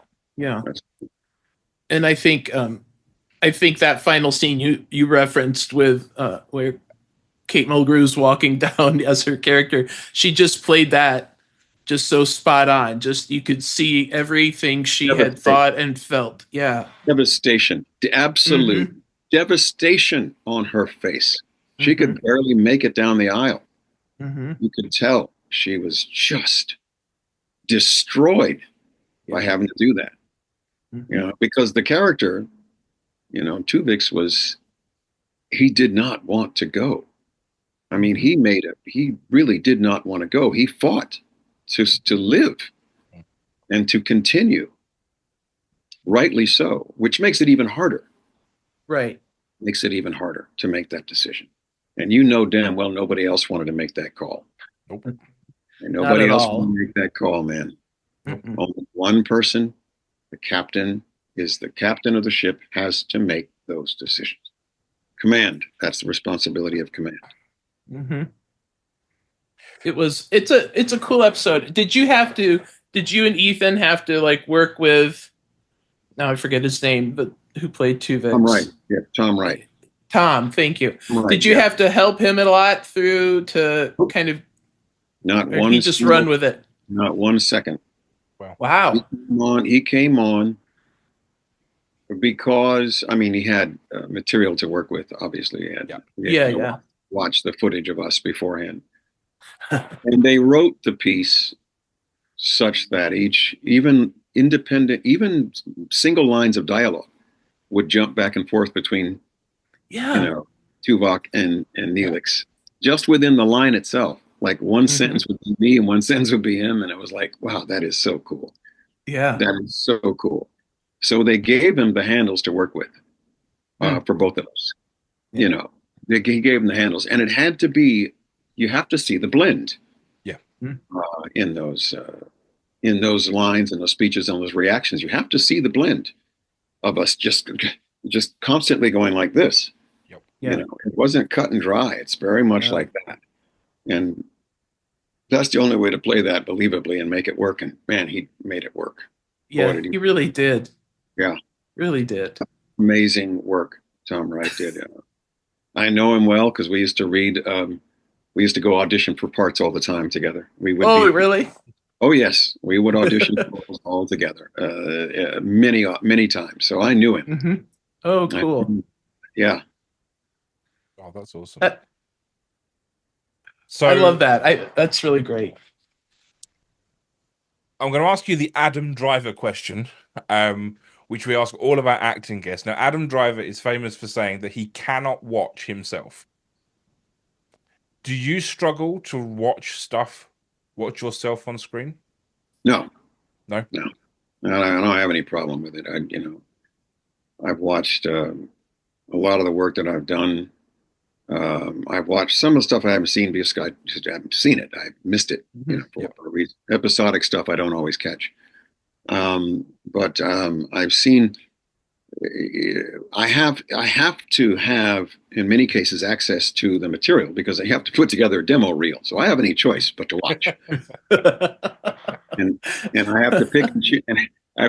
And I think that final scene you referenced with where Kate Mulgrew's walking down as her character, she just played that just so spot on. Just you could see everything she had thought and felt. Yeah. Devastation. Absolute devastation on her face. She could barely make it down the aisle. You could tell she was just destroyed by having to do that. You know, because the character, you know, Tuvix he did not want to go. I mean, he really did not want to go. He fought to live and to continue. Rightly so, which makes it even harder. Right. Makes it even harder to make that decision. And you know damn well nobody else wanted to make that call. Nope. And nobody else wanted to make that call, man. Only one person, the captain of the ship, has to make those decisions. Command, that's the responsibility of command. It's a cool episode. Did you and Ethan have to like work with, now I forget his name, but who played Tuvix? Tom Wright. Yeah, Tom Wright. Tom, thank you. Right, Did you yeah. have to help him a lot through to kind of, Not or one he just single- run with it? Not 1 second. Wow. He came on because, I mean, he had material to work with. Obviously, he had, Yeah. watched the footage of us beforehand, and they wrote the piece such that even single lines of dialogue would jump back and forth between, Tuvok and Neelix, just within the line itself. Like one sentence would be me and one sentence would be him, and it was like, wow, that is so cool. Yeah. That is so cool. So they gave him the handles to work with for both of us. Yeah. He gave him the handles, and it had to be. You have to see the blend. Yeah. In those lines and those speeches and those reactions, you have to see the blend of us just constantly going like this. Yep. Yeah. It wasn't cut and dry. It's very much like that, and that's the only way to play that believably and make it work. And man, he made it work. Yeah, he really did. Yeah. Really did. Amazing work Tom Wright did. I know him well because we used to read, we used to go audition for parts all the time together. We would really? Oh, yes. We would audition all together many times. So I knew him. Mm-hmm. Oh, cool. Yeah. Oh, that's awesome. So I love that. That's really great. I'm going to ask you the Adam Driver question, which we ask all of our acting guests. Now, Adam Driver is famous for saying that he cannot watch himself. Do you struggle to watch yourself on screen? No. No? No. I don't have any problem with it. I've watched a lot of the work that I've done. I've watched some of the stuff I haven't seen because I haven't seen it. I missed it, for a reason. Episodic stuff I don't always catch. But I've seen. I have to have, in many cases, access to the material because I have to put together a demo reel. So I have any choice but to watch, and I have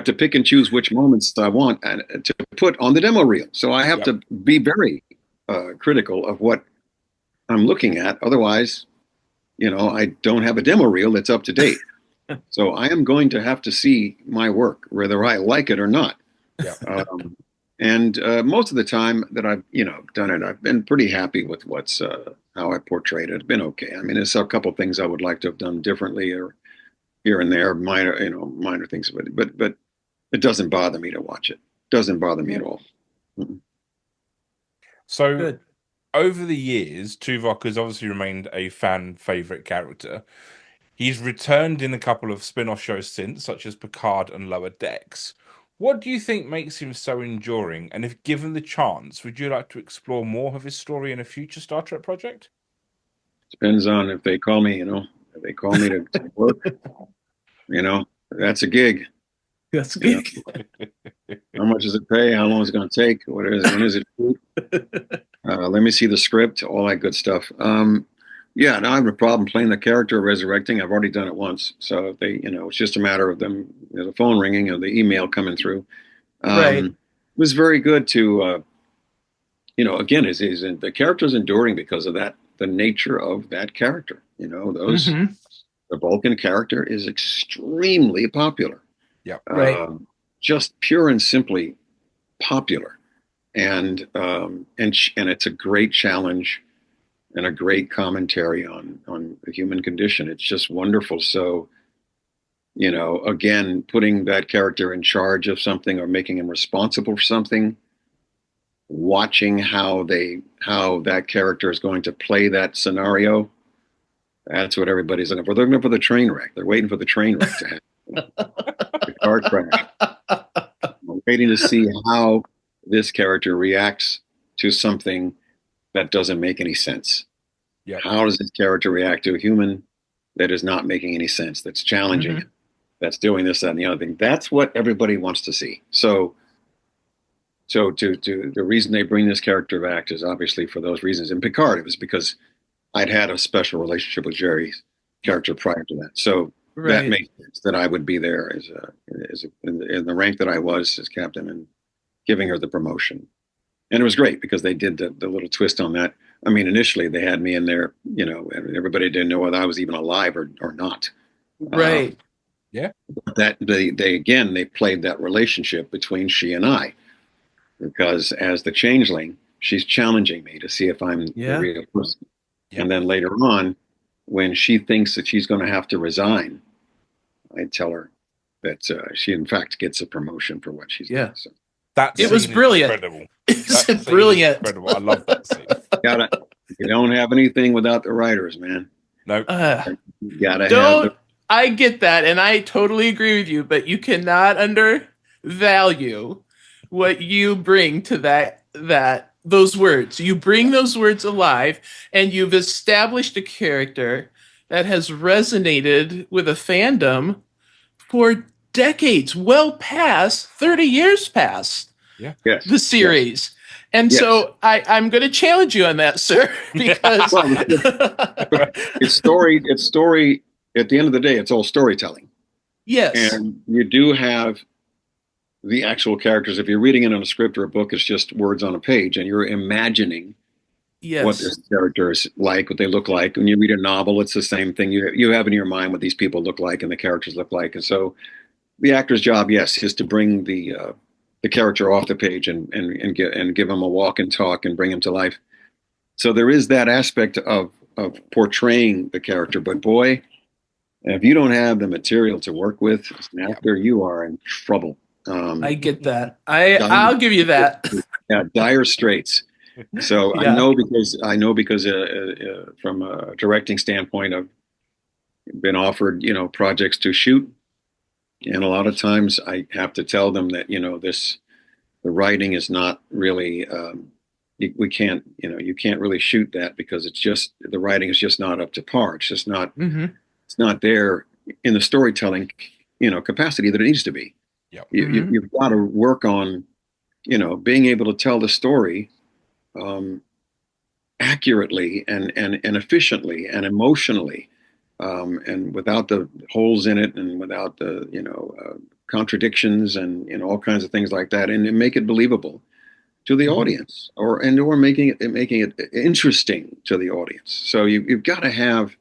to pick and choose which moments I want to put on the demo reel. So I have to be very critical of what I'm looking at. Otherwise, I don't have a demo reel that's up to date. So I am going to have to see my work, whether I like it or not. Yeah. And most of the time that I've done it, I've been pretty happy with how I portrayed it. It's been okay. I mean, there's a couple of things I would like to have done differently, or here and there, minor things. But it doesn't bother me to watch it. It doesn't bother me at all. Mm-mm. So, good. Over the years, Tuvok has obviously remained a fan favorite character. He's returned in a couple of spin-off shows since, such as Picard and Lower Decks. What do you think makes him so enduring? And if given the chance, would you like to explore more of his story in a future Star Trek project? Depends on if they call me, if they call me to work, that's a gig. That's a gig. How much does it pay? How long is it going to take? When is it? Let me see the script, all that good stuff. Yeah, no, I have a problem playing the character of resurrecting. I've already done it once. So if they, it's just a matter of them, the phone ringing or the email coming through. Right. It was very good to, again, the character's enduring because of that, the nature of that character. The Vulcan character is extremely popular. Yeah. Right. Just pure and simply popular. And it's a great challenge and a great commentary on the human condition. It's just wonderful. So, again, putting that character in charge of something or making him responsible for something, watching how that character is going to play that scenario, that's what everybody's looking for. They're looking for the train wreck. They're waiting for the train wreck to happen. The car crash. I'm waiting to see how this character reacts to something that doesn't make any sense. Yeah. How does this character react to a human that is not making any sense, that's challenging it, that's doing this, that, and the other thing? That's what everybody wants to see. So to the reason they bring this character back is obviously for those reasons. In Picard, it was because I'd had a special relationship with Jerry's character prior to that. So that makes sense that I would be there in the rank that I was as captain and giving her the promotion. And it was great because they did the little twist on that. I mean, initially they had me in there, and everybody didn't know whether I was even alive or not. Right. Yeah. That they played that relationship between she and I, because as the changeling, she's challenging me to see if I'm the real person. Yeah. And then later on, when she thinks that she's going to have to resign, I tell her that she in fact gets a promotion for what she's done. So it was brilliant. Incredible. It's brilliant. Incredible. I love that scene. You don't have anything without the writers, man. No. You gotta have. I get that, and I totally agree with you. But you cannot undervalue what you bring to those words. You bring those words alive, and you've established a character that has resonated with a fandom for decades, well past 30 years past the series. And so I'm going to challenge you on that, sir, because it's story. At the end of the day, it's all storytelling. Yes. And you do have the actual characters. If you're reading it in a script or a book, it's just words on a page, and you're imagining what this character is like, what they look like. When you read a novel, it's the same thing. You have in your mind what these people look like and the characters look like. And so the actor's job, is to bring the character off the page and give him a walk and talk and bring him to life. So there is that aspect of portraying the character. But boy, if you don't have the material to work with as an actor, you are in trouble. I get that. I'll give you that. Dire straits. So I know because from a directing standpoint, I've been offered projects to shoot, and a lot of times I have to tell them that the writing is not really we can't you can't really shoot that because it's just the writing is just not up to par. It's just not it's not there in the storytelling capacity that it needs to be. You've got to work on being able to tell the story accurately and efficiently and emotionally, and without the holes in it and without the contradictions and all kinds of things like that, and make it believable to the audience, or making it interesting to the audience. So you've got to have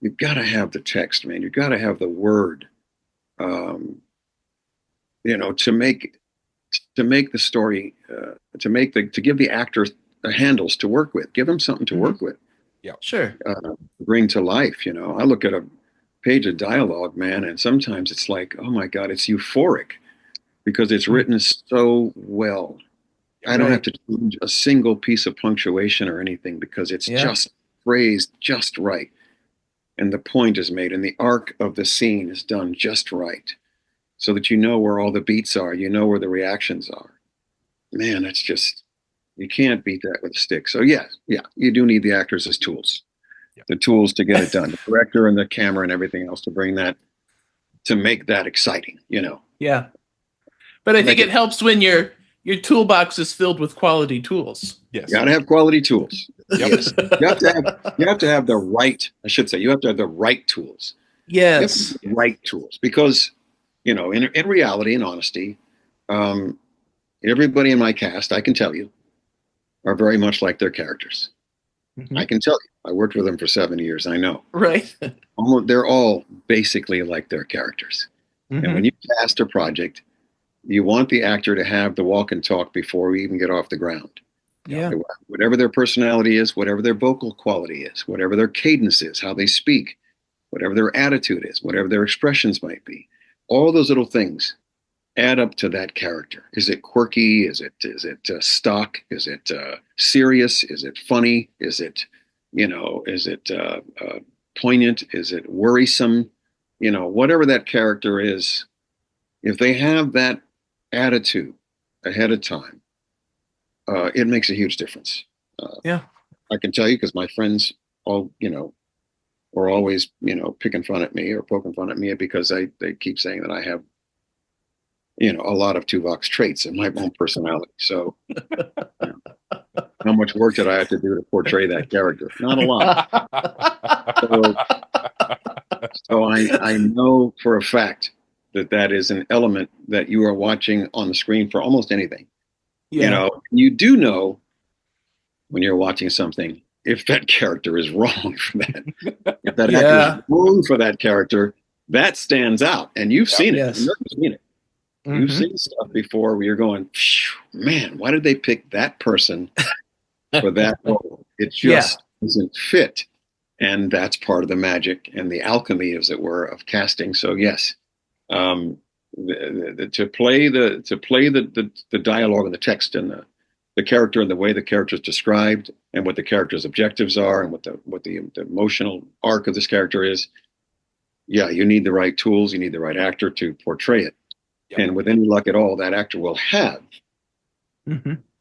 the text, man. You've got to have the word, to make the story, to give the actors the handles to work with, give them something to work with. Yeah, sure. Bring to life. I look at a page of dialogue, man, and sometimes it's like, oh my God, it's euphoric because it's written so well. I don't have to change a single piece of punctuation or anything because it's just phrased just right. And the point is made and the arc of the scene is done just right so that where all the beats are, where the reactions are. Man, that's just, you can't beat that with a stick. So you do need the actors as tools, the tools to get it done, the director and the camera and everything else to make that exciting, Yeah. But I think it helps when your toolbox is filled with quality tools. Yes. You got to have quality tools. Yes. You have to have the right, I should say, you have to have the right tools. Yes. Right tools. Because, in reality and honesty, everybody in my cast, I can tell you, are very much like their characters. I can tell you. I worked with them for 7 years. I know. Right. They're all basically like their characters. And when you cast a project, you want the actor to have the walk and talk before we even get off the ground. Yeah. Whatever their personality is, whatever their vocal quality is, whatever their cadence is, how they speak, whatever their attitude is, whatever their expressions might be, all those little things add up to that character. Is it quirky? Is it stock? Is it serious? Is it funny? Is it poignant? Is it worrisome? Whatever that character is, if they have that attitude ahead of time, it makes a huge difference. I can tell you because my friends all, are always, picking fun at me or poking fun at me because they keep saying that I have, a lot of Tuvok's traits in my own personality. So how much work did I have to do to portray that character? Not a lot. So I know for a fact that is an element that you are watching on the screen for almost anything. You know, you do know when you're watching something if that character is wrong for that. If that actor is wrong for that character, that stands out. And you've seen it. Yes. You've seen it. You've seen stuff before where you're going, man, why did they pick that person for that role? It just doesn't fit. And that's part of the magic and the alchemy, as it were, of casting. So yes, to play the dialogue and the text and the character and the way the character is described and what the character's objectives are and what the emotional arc of this character is. Yeah, you need the right tools. You need the right actor to portray it. Yep. And with any luck at all, that actor will have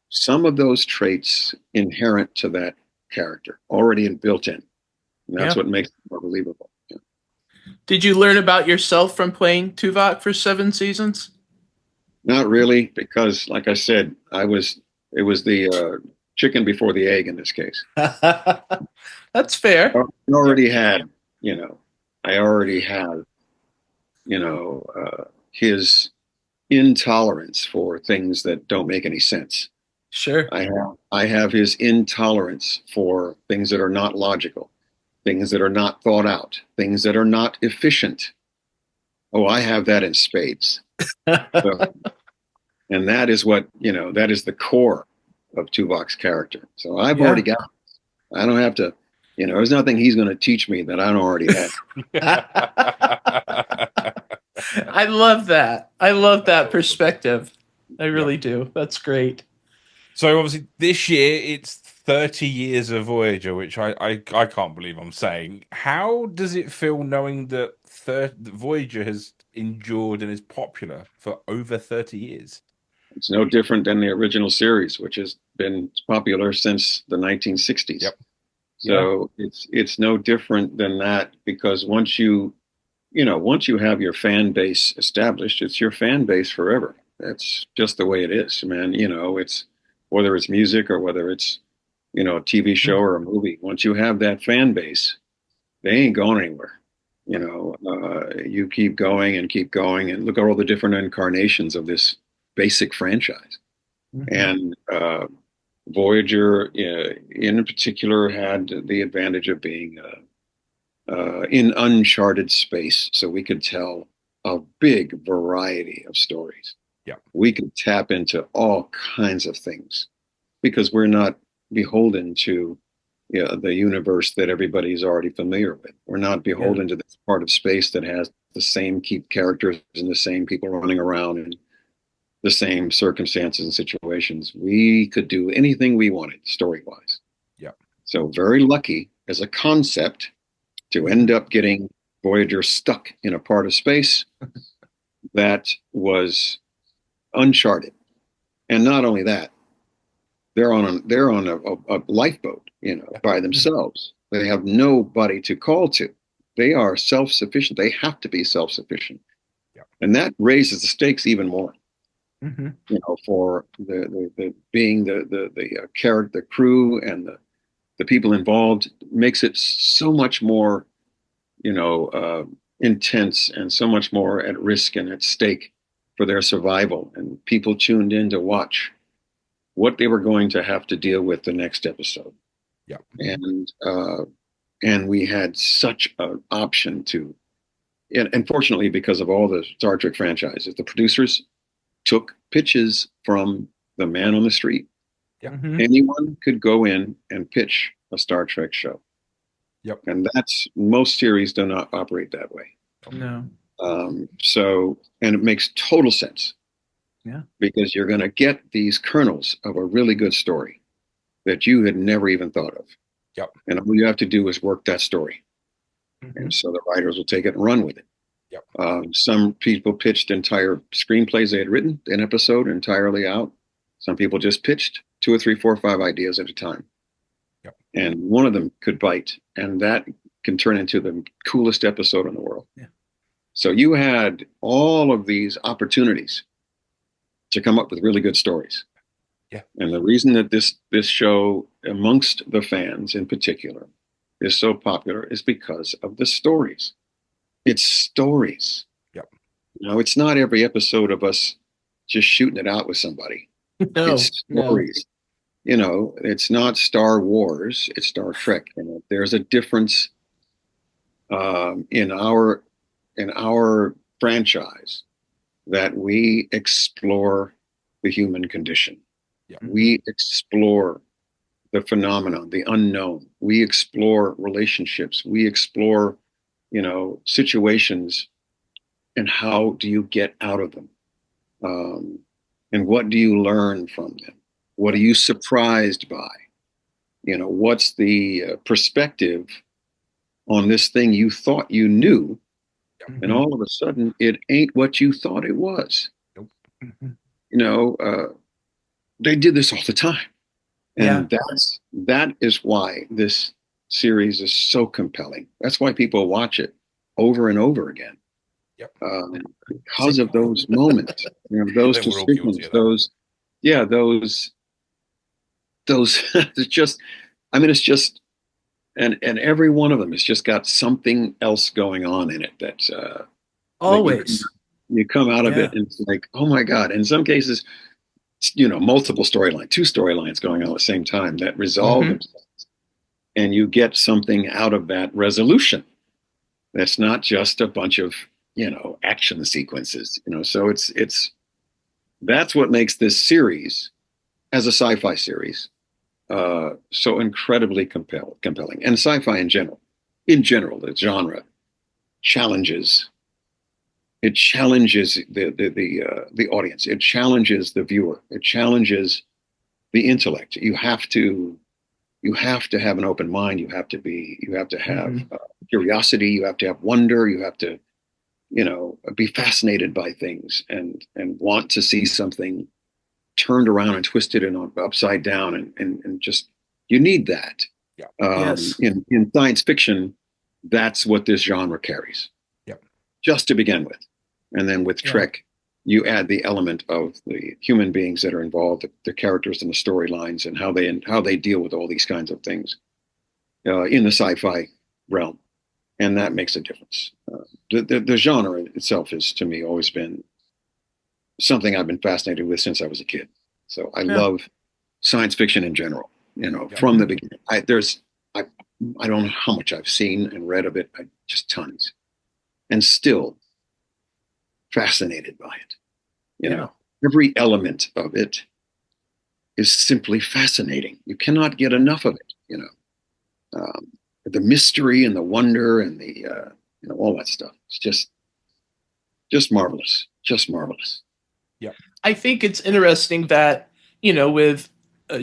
some of those traits inherent to that character already built in. And that's what makes it more believable. Yeah. Did you learn about yourself from playing Tuvok for 7 seasons? Not really, because like I said, it was the chicken before the egg in this case. That's fair. I already had his intolerance for things that don't make any sense. Sure. I have his intolerance for things that are not logical, things that are not thought out, things that are not efficient. Oh, I have that in spades. So, and that is what, that is the core of Tuvok's character. So I've already got it. I don't have to, there's nothing he's going to teach me that I don't already have. I love that. I love that perspective. I really do. That's great. So obviously this year it's 30 years of Voyager, which I can't believe I'm saying. How does it feel knowing that Voyager has endured and is popular for over 30 years? It's no different than the original series, which has been popular since the 1960s. Yep. So it's no different than that, because once you have your fan base established, it's your fan base forever. That's just the way it is, man. It's whether it's music or whether it's, a TV show or a movie. Once you have that fan base, they ain't going anywhere. You keep going and look at all the different incarnations of this basic franchise. And Voyager in particular had the advantage of being in uncharted space, so we could tell a big variety of stories. Yeah, we could tap into all kinds of things because we're not beholden to the universe that everybody's already familiar with. We're not beholden to this part of space that has the same characters and the same people running around and the same circumstances and situations. We could do anything we wanted story-wise. Yeah. So very lucky as a concept to end up getting Voyager stuck in a part of space that was uncharted. And not only that, they're on a lifeboat, by themselves. They have nobody to call to. They are self-sufficient. They have to be self-sufficient. Yeah. And that raises the stakes even more. For the being the character, the crew, and the people involved, makes it so much more, intense and so much more at risk and at stake for their survival. And people tuned in to watch what they were going to have to deal with the next episode. Yeah. And we had such an option to, and fortunately, because of all the Star Trek franchises, the producers took pitches from the man on the street. Yeah. Anyone could go in and pitch a Star Trek show. Yep. And most series do not operate that way. No. And it makes total sense. Yeah. Because you're going to get these kernels of a really good story that you had never even thought of. Yep. And all you have to do is work that story. And so the writers will take it and run with it. Yep. Some people pitched entire screenplays they had written, an episode entirely out. Some people just pitched 2 or 3, 4, 5 ideas at a time. Yep. And one of them could bite, and that can turn into the coolest episode in the world. Yeah. So you had all of these opportunities to come up with really good stories. Yeah. And the reason that this show, amongst the fans in particular, is so popular is because of the stories. It's stories. Yep. It's not every episode of us just shooting it out with somebody. No, It's no. stories. It's not Star Wars, it's Star Trek. There's a difference in our franchise that we explore the human condition. Yeah. We explore the phenomenon, the unknown. We explore relationships. We explore, situations, and how do you get out of them? And what do you learn from them? What are you surprised by? What's the perspective on this thing you thought you knew, and all of a sudden it ain't what you thought it was. Nope. They did this all the time, and Yeah. that is why this series is so compelling. That's why people watch it over and over again. Yep. Because of those moments, those Then we're all guilty decisions, of that. those it's just, it's just, and every one of them has just got something else going on in it that Always. you come out of it and it's like, oh my God. In some cases, multiple storylines, two storylines going on at the same time that resolve themselves, and you get something out of that resolution. That's not just a bunch of action sequences. So that's what makes this series, as a sci-fi series, so incredibly compelling. And sci-fi in general, the genre challenges. It challenges the audience. It challenges the viewer. It challenges the intellect. You have to have an open mind. You have to have curiosity. You have to have wonder. You have to, be fascinated by things and want to see something turned around and twisted and upside down, and just, you need that. Yeah. Yes. In science fiction, that's what this genre carries. Yep. Just to begin with. And then with Trek, you add the element of the human beings that are involved, the characters and the storylines, and how they deal with all these kinds of things in the sci-fi realm, and that makes a difference. The genre itself has, to me, always been something I've been fascinated with since I was a kid. So I love science fiction in general. From the beginning. I don't know how much I've seen and read of it, just tons, and still fascinated by it. Every element of it is simply fascinating. You cannot get enough of it. The mystery and the wonder and the all that stuff. It's just marvelous. Just marvelous. Yeah. I think it's interesting that, with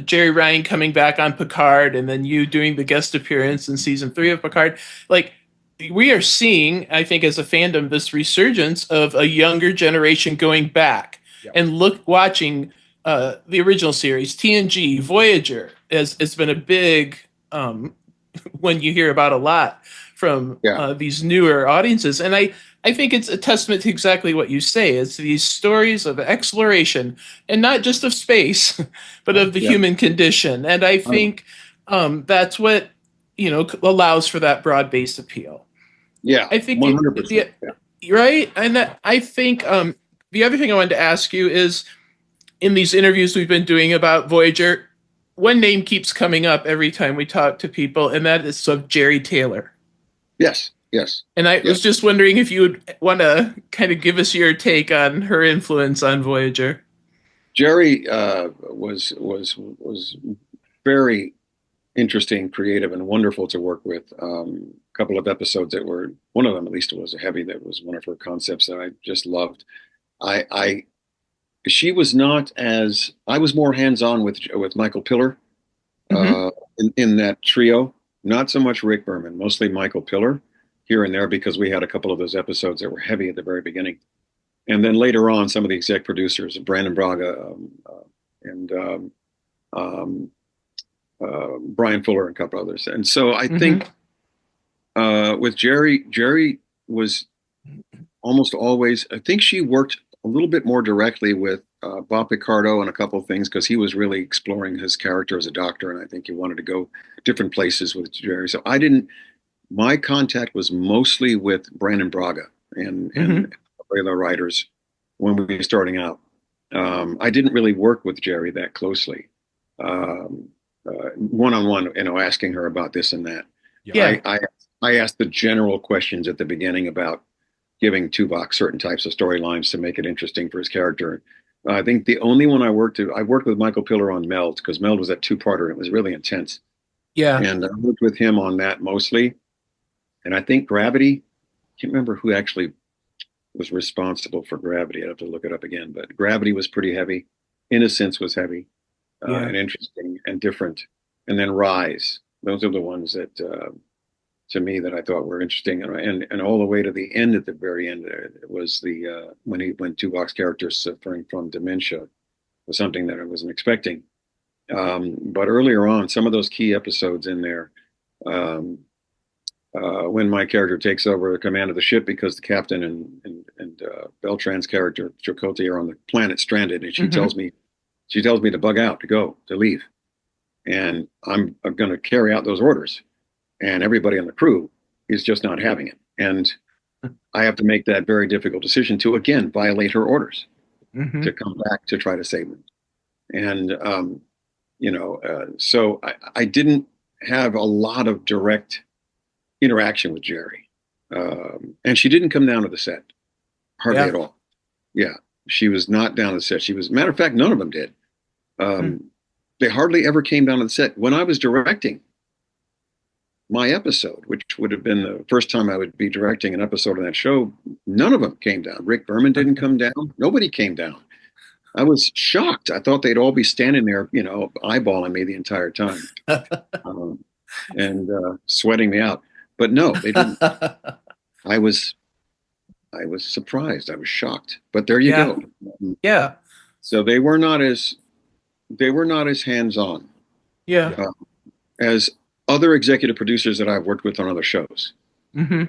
Jerry Ryan coming back on Picard and then you doing the guest appearance in season 3 of Picard, like, we are seeing, I think, as a fandom, this resurgence of a younger generation going back and watching the original series, TNG, Voyager, has been a big one you hear about a lot from these newer audiences. And I think it's a testament to exactly what you say. It's these stories of exploration, and not just of space, but of the human condition. And I think that's what, allows for that broad-based appeal. Yeah, I think 100%. Right. And I think the other thing I wanted to ask you is, in these interviews we've been doing about Voyager, one name keeps coming up every time we talk to people, and that is of Jerry Taylor. Yes. And I was just wondering if you would want to kind of give us your take on her influence on Voyager. Jerry was very interesting, creative, and wonderful to work with. A couple of episodes one of them at least was a heavy, that was one of her concepts that I just loved. She was not as, I was more hands-on with Michael Piller in that trio. Not so much Rick Berman, mostly Michael Piller here and there, because we had a couple of those episodes that were heavy at the very beginning. And then later on, some of the exec producers, Brandon Braga and Brian Fuller and a couple others. And so I think with Jerry was almost always, I think she worked a little bit more directly with Bob Picardo and a couple of things, because he was really exploring his character as a doctor, and I think he wanted to go different places with Jerry. So my contact was mostly with Brandon Braga and regular writers when we were starting out. I didn't really work with Jerry that closely, one-on-one, asking her about this and that. Yeah. I asked the general questions at the beginning about giving Tuvok certain types of storylines to make it interesting for his character. I think the only one I worked with Michael Piller on Meld, because Meld was that two-parter and it was really intense. Yeah. And I worked with him on that mostly. And I think Gravity, I can't remember who actually was responsible for Gravity. I'd have to look it up again, but Gravity was pretty heavy. Innocence was heavy and interesting and different. And then Rise. Those are the ones that, to me, that I thought were interesting. And all the way to the end, at the very end, it was when Tuvok's character suffering from dementia was something that I wasn't expecting. But earlier on, some of those key episodes in there, when my character takes over the command of the ship because the captain and Beltran's character Chakotay are on the planet stranded, and she tells me to bug out, to leave, and I'm going to carry out those orders, and everybody on the crew is just not having it, and I have to make that very difficult decision to again violate her orders to come back to try to save them, and so I didn't have a lot of direct interaction with Jerry. And she didn't come down to the set hardly at all. Yeah, she was not down to the set. Matter of fact, none of them did. They hardly ever came down to the set. When I was directing my episode, which would have been the first time I would be directing an episode of that show, none of them came down. Rick Berman didn't come down. Nobody came down. I was shocked. I thought they'd all be standing there, eyeballing me the entire time and sweating me out. But no, they didn't. I was surprised. I was shocked. But there you go. Yeah. So they were not as hands-on. Yeah. As other executive producers that I've worked with on other shows. I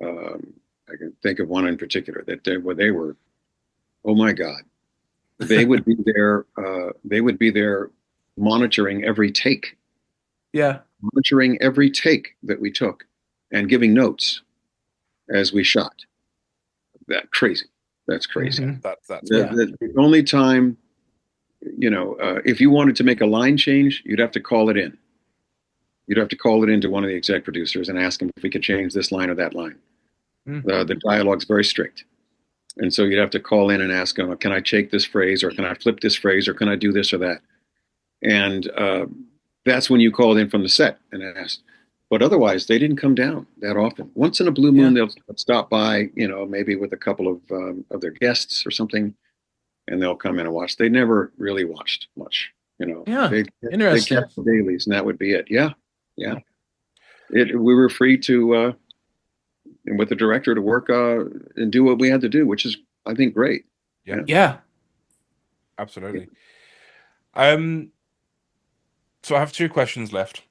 can think of one in particular where they were, oh my God. They would be there. They would be there monitoring every take. Yeah. Monitoring every take that we took and giving notes as we shot. That's crazy. That's crazy. The only time, if you wanted to make a line change, you'd have to call it in. You'd have to call it into one of the exec producers and ask them if we could change this line or that line. The dialogue's very strict. And so you'd have to call in and ask them, can I take this phrase, or can I flip this phrase, or can I do this or that? And that's when you called in from the set and asked. But otherwise, they didn't come down that often. Once in a blue moon, they'll stop by, maybe with a couple of their guests or something, and they'll come in and watch. They never really watched much, Yeah, Interesting. They kept the dailies, and that would be it. Yeah. We were free to, and with the director, to work and do what we had to do, which is, I think, great. Yeah. Absolutely. So I have two questions left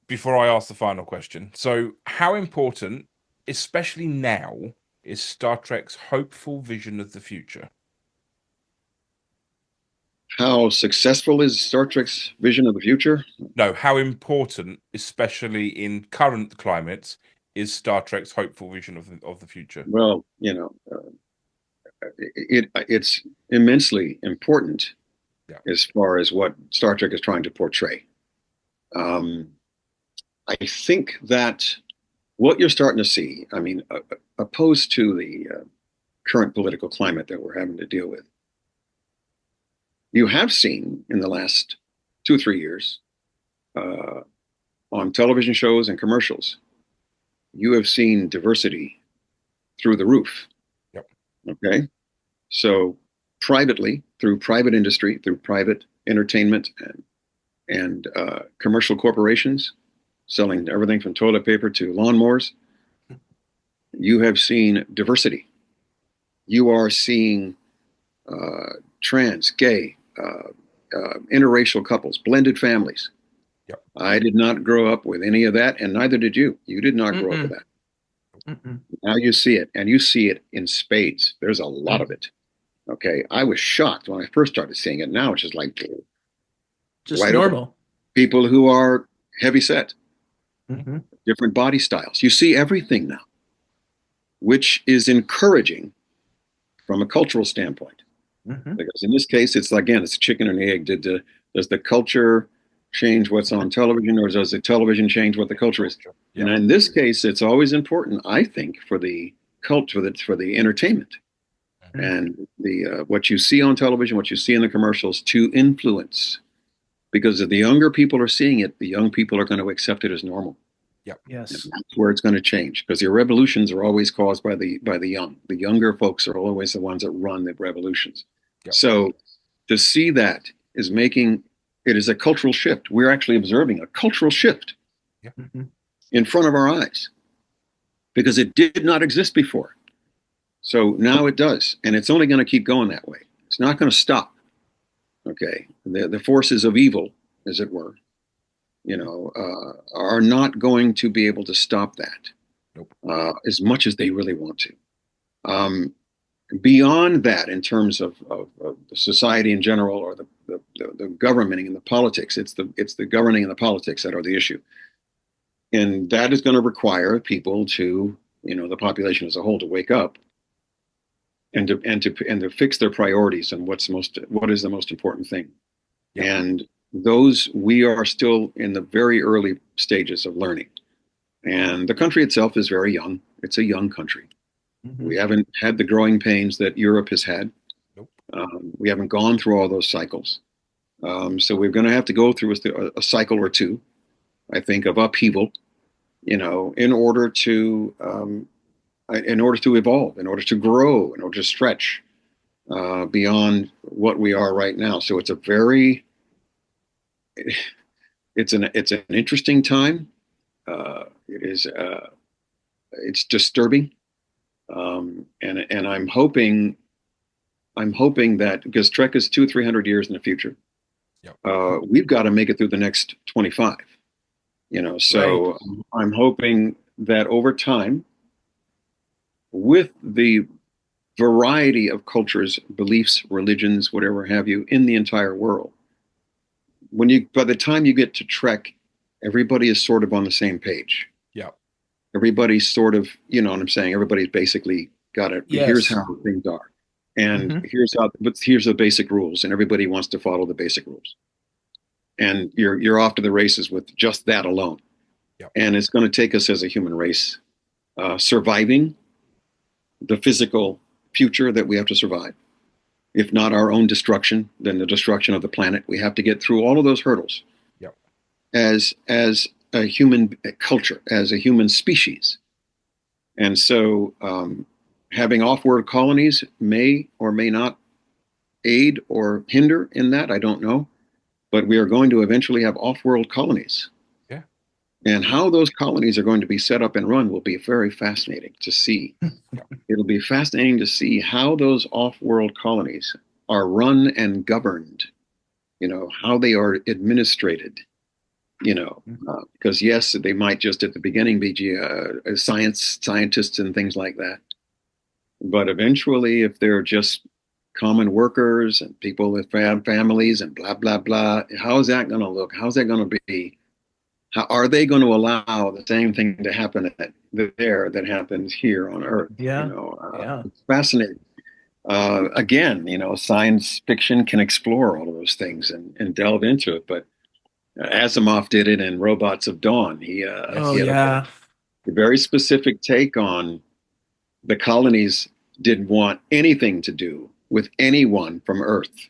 before I ask the final question. So how important, especially now, is Star Trek's hopeful vision of the future? How successful is Star Trek's vision of the future? No, how important, especially in current climates, is Star Trek's hopeful vision of the future? Well, it's immensely important as far as what Star Trek is trying to portray. I think that what you're starting to see, opposed to the current political climate that we're having to deal with, you have seen in the last 2 or 3 years on television shows and commercials, you have seen diversity through the roof. Yep. Okay. So privately, through private industry, through private entertainment and commercial corporations selling everything from toilet paper to lawnmowers, you have seen diversity. You are seeing trans, gay, interracial couples, blended families. Yep. I did not grow up with any of that, and neither did you. You did not grow up with that. Now you see it, and you see it in spades. There's a lot of it. Okay, I was shocked when I first started seeing it. Now it's just like just normal. Open. People who are heavy set, different body styles. You see everything now, which is encouraging from a cultural standpoint. Hmm. Because in this case, it's again, it's chicken and egg. Does the culture change what's on television, or does the television change what the culture is? Yeah. And in this case, it's always important, I think, for the culture, for the entertainment, and the what you see on television, what you see in the commercials, to influence. Because if the younger people are seeing it, the young people are going to accept it as normal. Yep. Yes. And that's where it's going to change. Because the revolutions are always caused by the young. The younger folks are always the ones that run the revolutions. Yep. So to see that is making it is a cultural shift. We're actually observing a cultural shift in front of our eyes because it did not exist before. So now it does, and it's only going to keep going that way. It's not going to stop. Okay, the forces of evil, as it were, are not going to be able to stop that. Nope. As much as they really want to. Beyond that, in terms of the society in general, or the governing and the politics, it's the governing and the politics that are the issue, and that is going to require people to, the population as a whole, to wake up and to fix their priorities and what is the most important thing. Yeah. And those, we are still in the very early stages of learning, and the country itself is very young. It's a young country. We haven't had the growing pains that Europe has had. Nope. We haven't gone through all those cycles. So we're going to have to go through a cycle or two, I think, of upheaval, in order to evolve, in order to grow, in order to stretch beyond what we are right now. So it's an interesting time. It's disturbing. And I'm hoping that, because Trek is 200-300 years in the future, we've got to make it through the next 25. So right. I'm hoping that over time, with the variety of cultures, beliefs, religions, whatever have you, in the entire world, by the time you get to Trek, everybody is sort of on the same page. Yeah. Everybody's sort of, you know what I'm saying? Everybody's basically got it. Yes. Here's how things are. And here's the basic rules. And everybody wants to follow the basic rules. And you're off to the races with just that alone. Yep. And it's going to take us as a human race surviving the physical future that we have to survive. If not our own destruction, then the destruction of the planet. We have to get through all of those hurdles. Yep. As a human culture, as a human species. And so having off-world colonies may or may not aid or hinder in that. I don't know. But we are going to eventually have off-world colonies. Yeah. And how those colonies are going to be set up and run will be very fascinating to see. It'll be fascinating to see how those off-world colonies are run and governed, how they are administrated. Because yes, they might just at the beginning be scientists and things like that. But eventually, if they're just common workers and people with families and blah, blah, blah, how is that going to look? How's that going to be? How are they going to allow the same thing to happen there that happens here on Earth? Yeah. It's fascinating. Again, science fiction can explore all of those things and delve into it. But Asimov did it in Robots of Dawn. He had a very specific take on the colonies didn't want anything to do with anyone from Earth.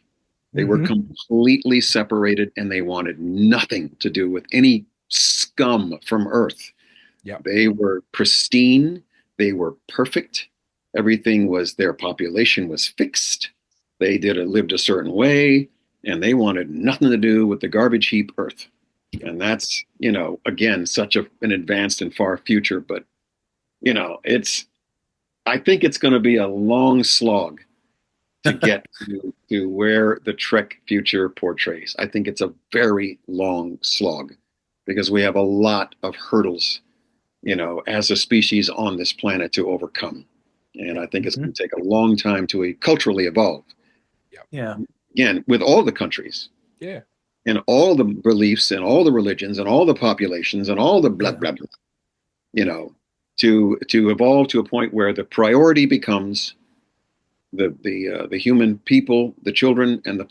They were completely separated, and they wanted nothing to do with any scum from Earth. Yeah. They were pristine. They were perfect. Everything was, their population was fixed. They lived a certain way, and they wanted nothing to do with the garbage heap Earth. And that's, again, such an advanced and far future. But, I think it's going to be a long slog to get to where the Trek future portrays. I think it's a very long slog because we have a lot of hurdles, as a species on this planet to overcome. And I think it's going to take a long time to culturally evolve. Yeah. Again, with all the countries. Yeah. And all the beliefs and all the religions and all the populations and all the blah, blah, blah, to evolve to a point where the priority becomes the human people, the children, and the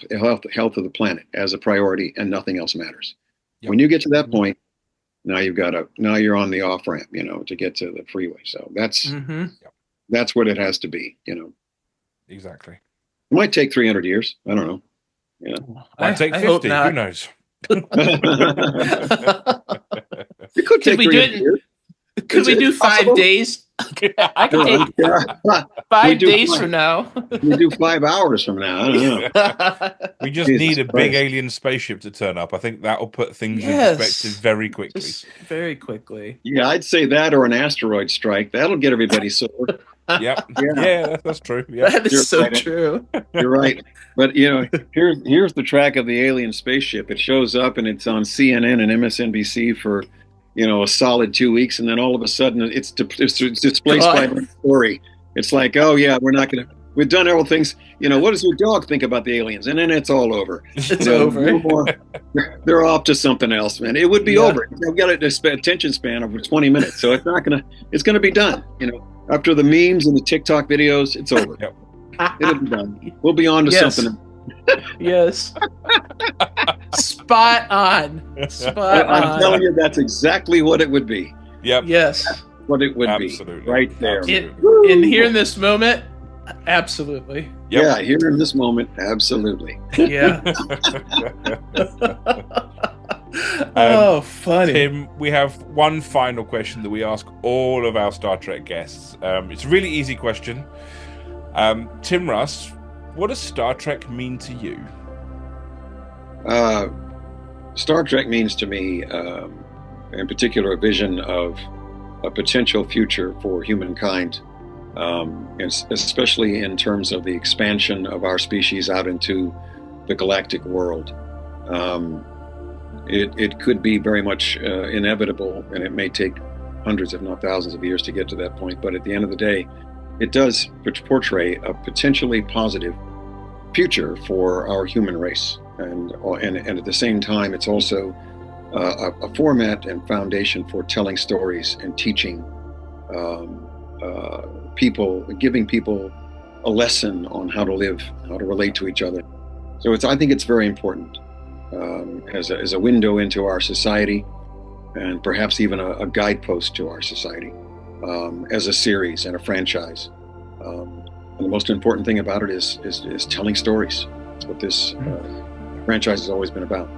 health of the planet as a priority, and nothing else matters. Yep. When you get to that point, now you're on the off ramp, to get to the freeway. So that's what it has to be, Exactly. It might take 300 years. I don't know. Might take 50. Who knows? It could take 300 years. Could we do 5 days? I could take 5 days from now. We do 5 hours from now. I don't know. We just need a big alien spaceship to turn up. I think that'll put things in perspective very quickly. Just very quickly. Yeah, I'd say that, or an asteroid strike. That'll get everybody sore. Yep. Yeah, that's true. Yep. That is so true. You're right. But here's the track of the alien spaceship. It shows up and it's on CNN and MSNBC for a solid 2 weeks, and then all of a sudden it's displaced by the story. It's like, oh yeah, we've done all things. What does your dog think about the aliens? And then it's all over. It's over. They're off to something else, man. It would be over. They've got an attention span of 20 minutes, so it's gonna be done. After the memes and the TikTok videos, it's over. Yep. It'll be done. We'll be on to something. Yes. Spot on. I'm telling you, that's exactly what it would be. Yep. Yes. That's what it would be. Right there. In here in this moment, absolutely. Yep. Yeah, here in this moment, absolutely. Yeah. Oh, funny. Tim, we have one final question that we ask all of our Star Trek guests. It's a really easy question. Tim Russ, what does Star Trek mean to you? Star Trek means to me, in particular, a vision of a potential future for humankind, especially in terms of the expansion of our species out into the galactic world. It could be very much inevitable, and it may take hundreds, if not thousands of years to get to that point. But at the end of the day, it does portray a potentially positive future for our human race. And at the same time, it's also a format and foundation for telling stories and teaching people, giving people a lesson on how to live, how to relate to each other. So I think it's very important as a window into our society, and perhaps even a guidepost to our society, as a series and a franchise. And the most important thing about it is telling stories. That's what this franchise has always been about.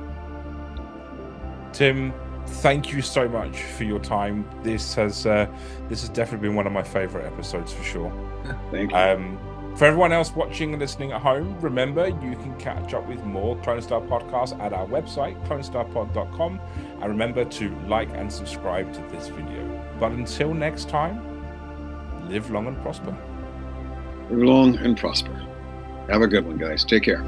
Tim, thank you so much for your time. This has definitely been one of my favorite episodes for sure. Thank you. For everyone else watching and listening at home, remember you can catch up with more Clonestar podcasts at our website, clonestarpod.com, and remember to like and subscribe to this video. But until next time, live long and prosper. Live long and prosper. Have a good one, guys. Take care.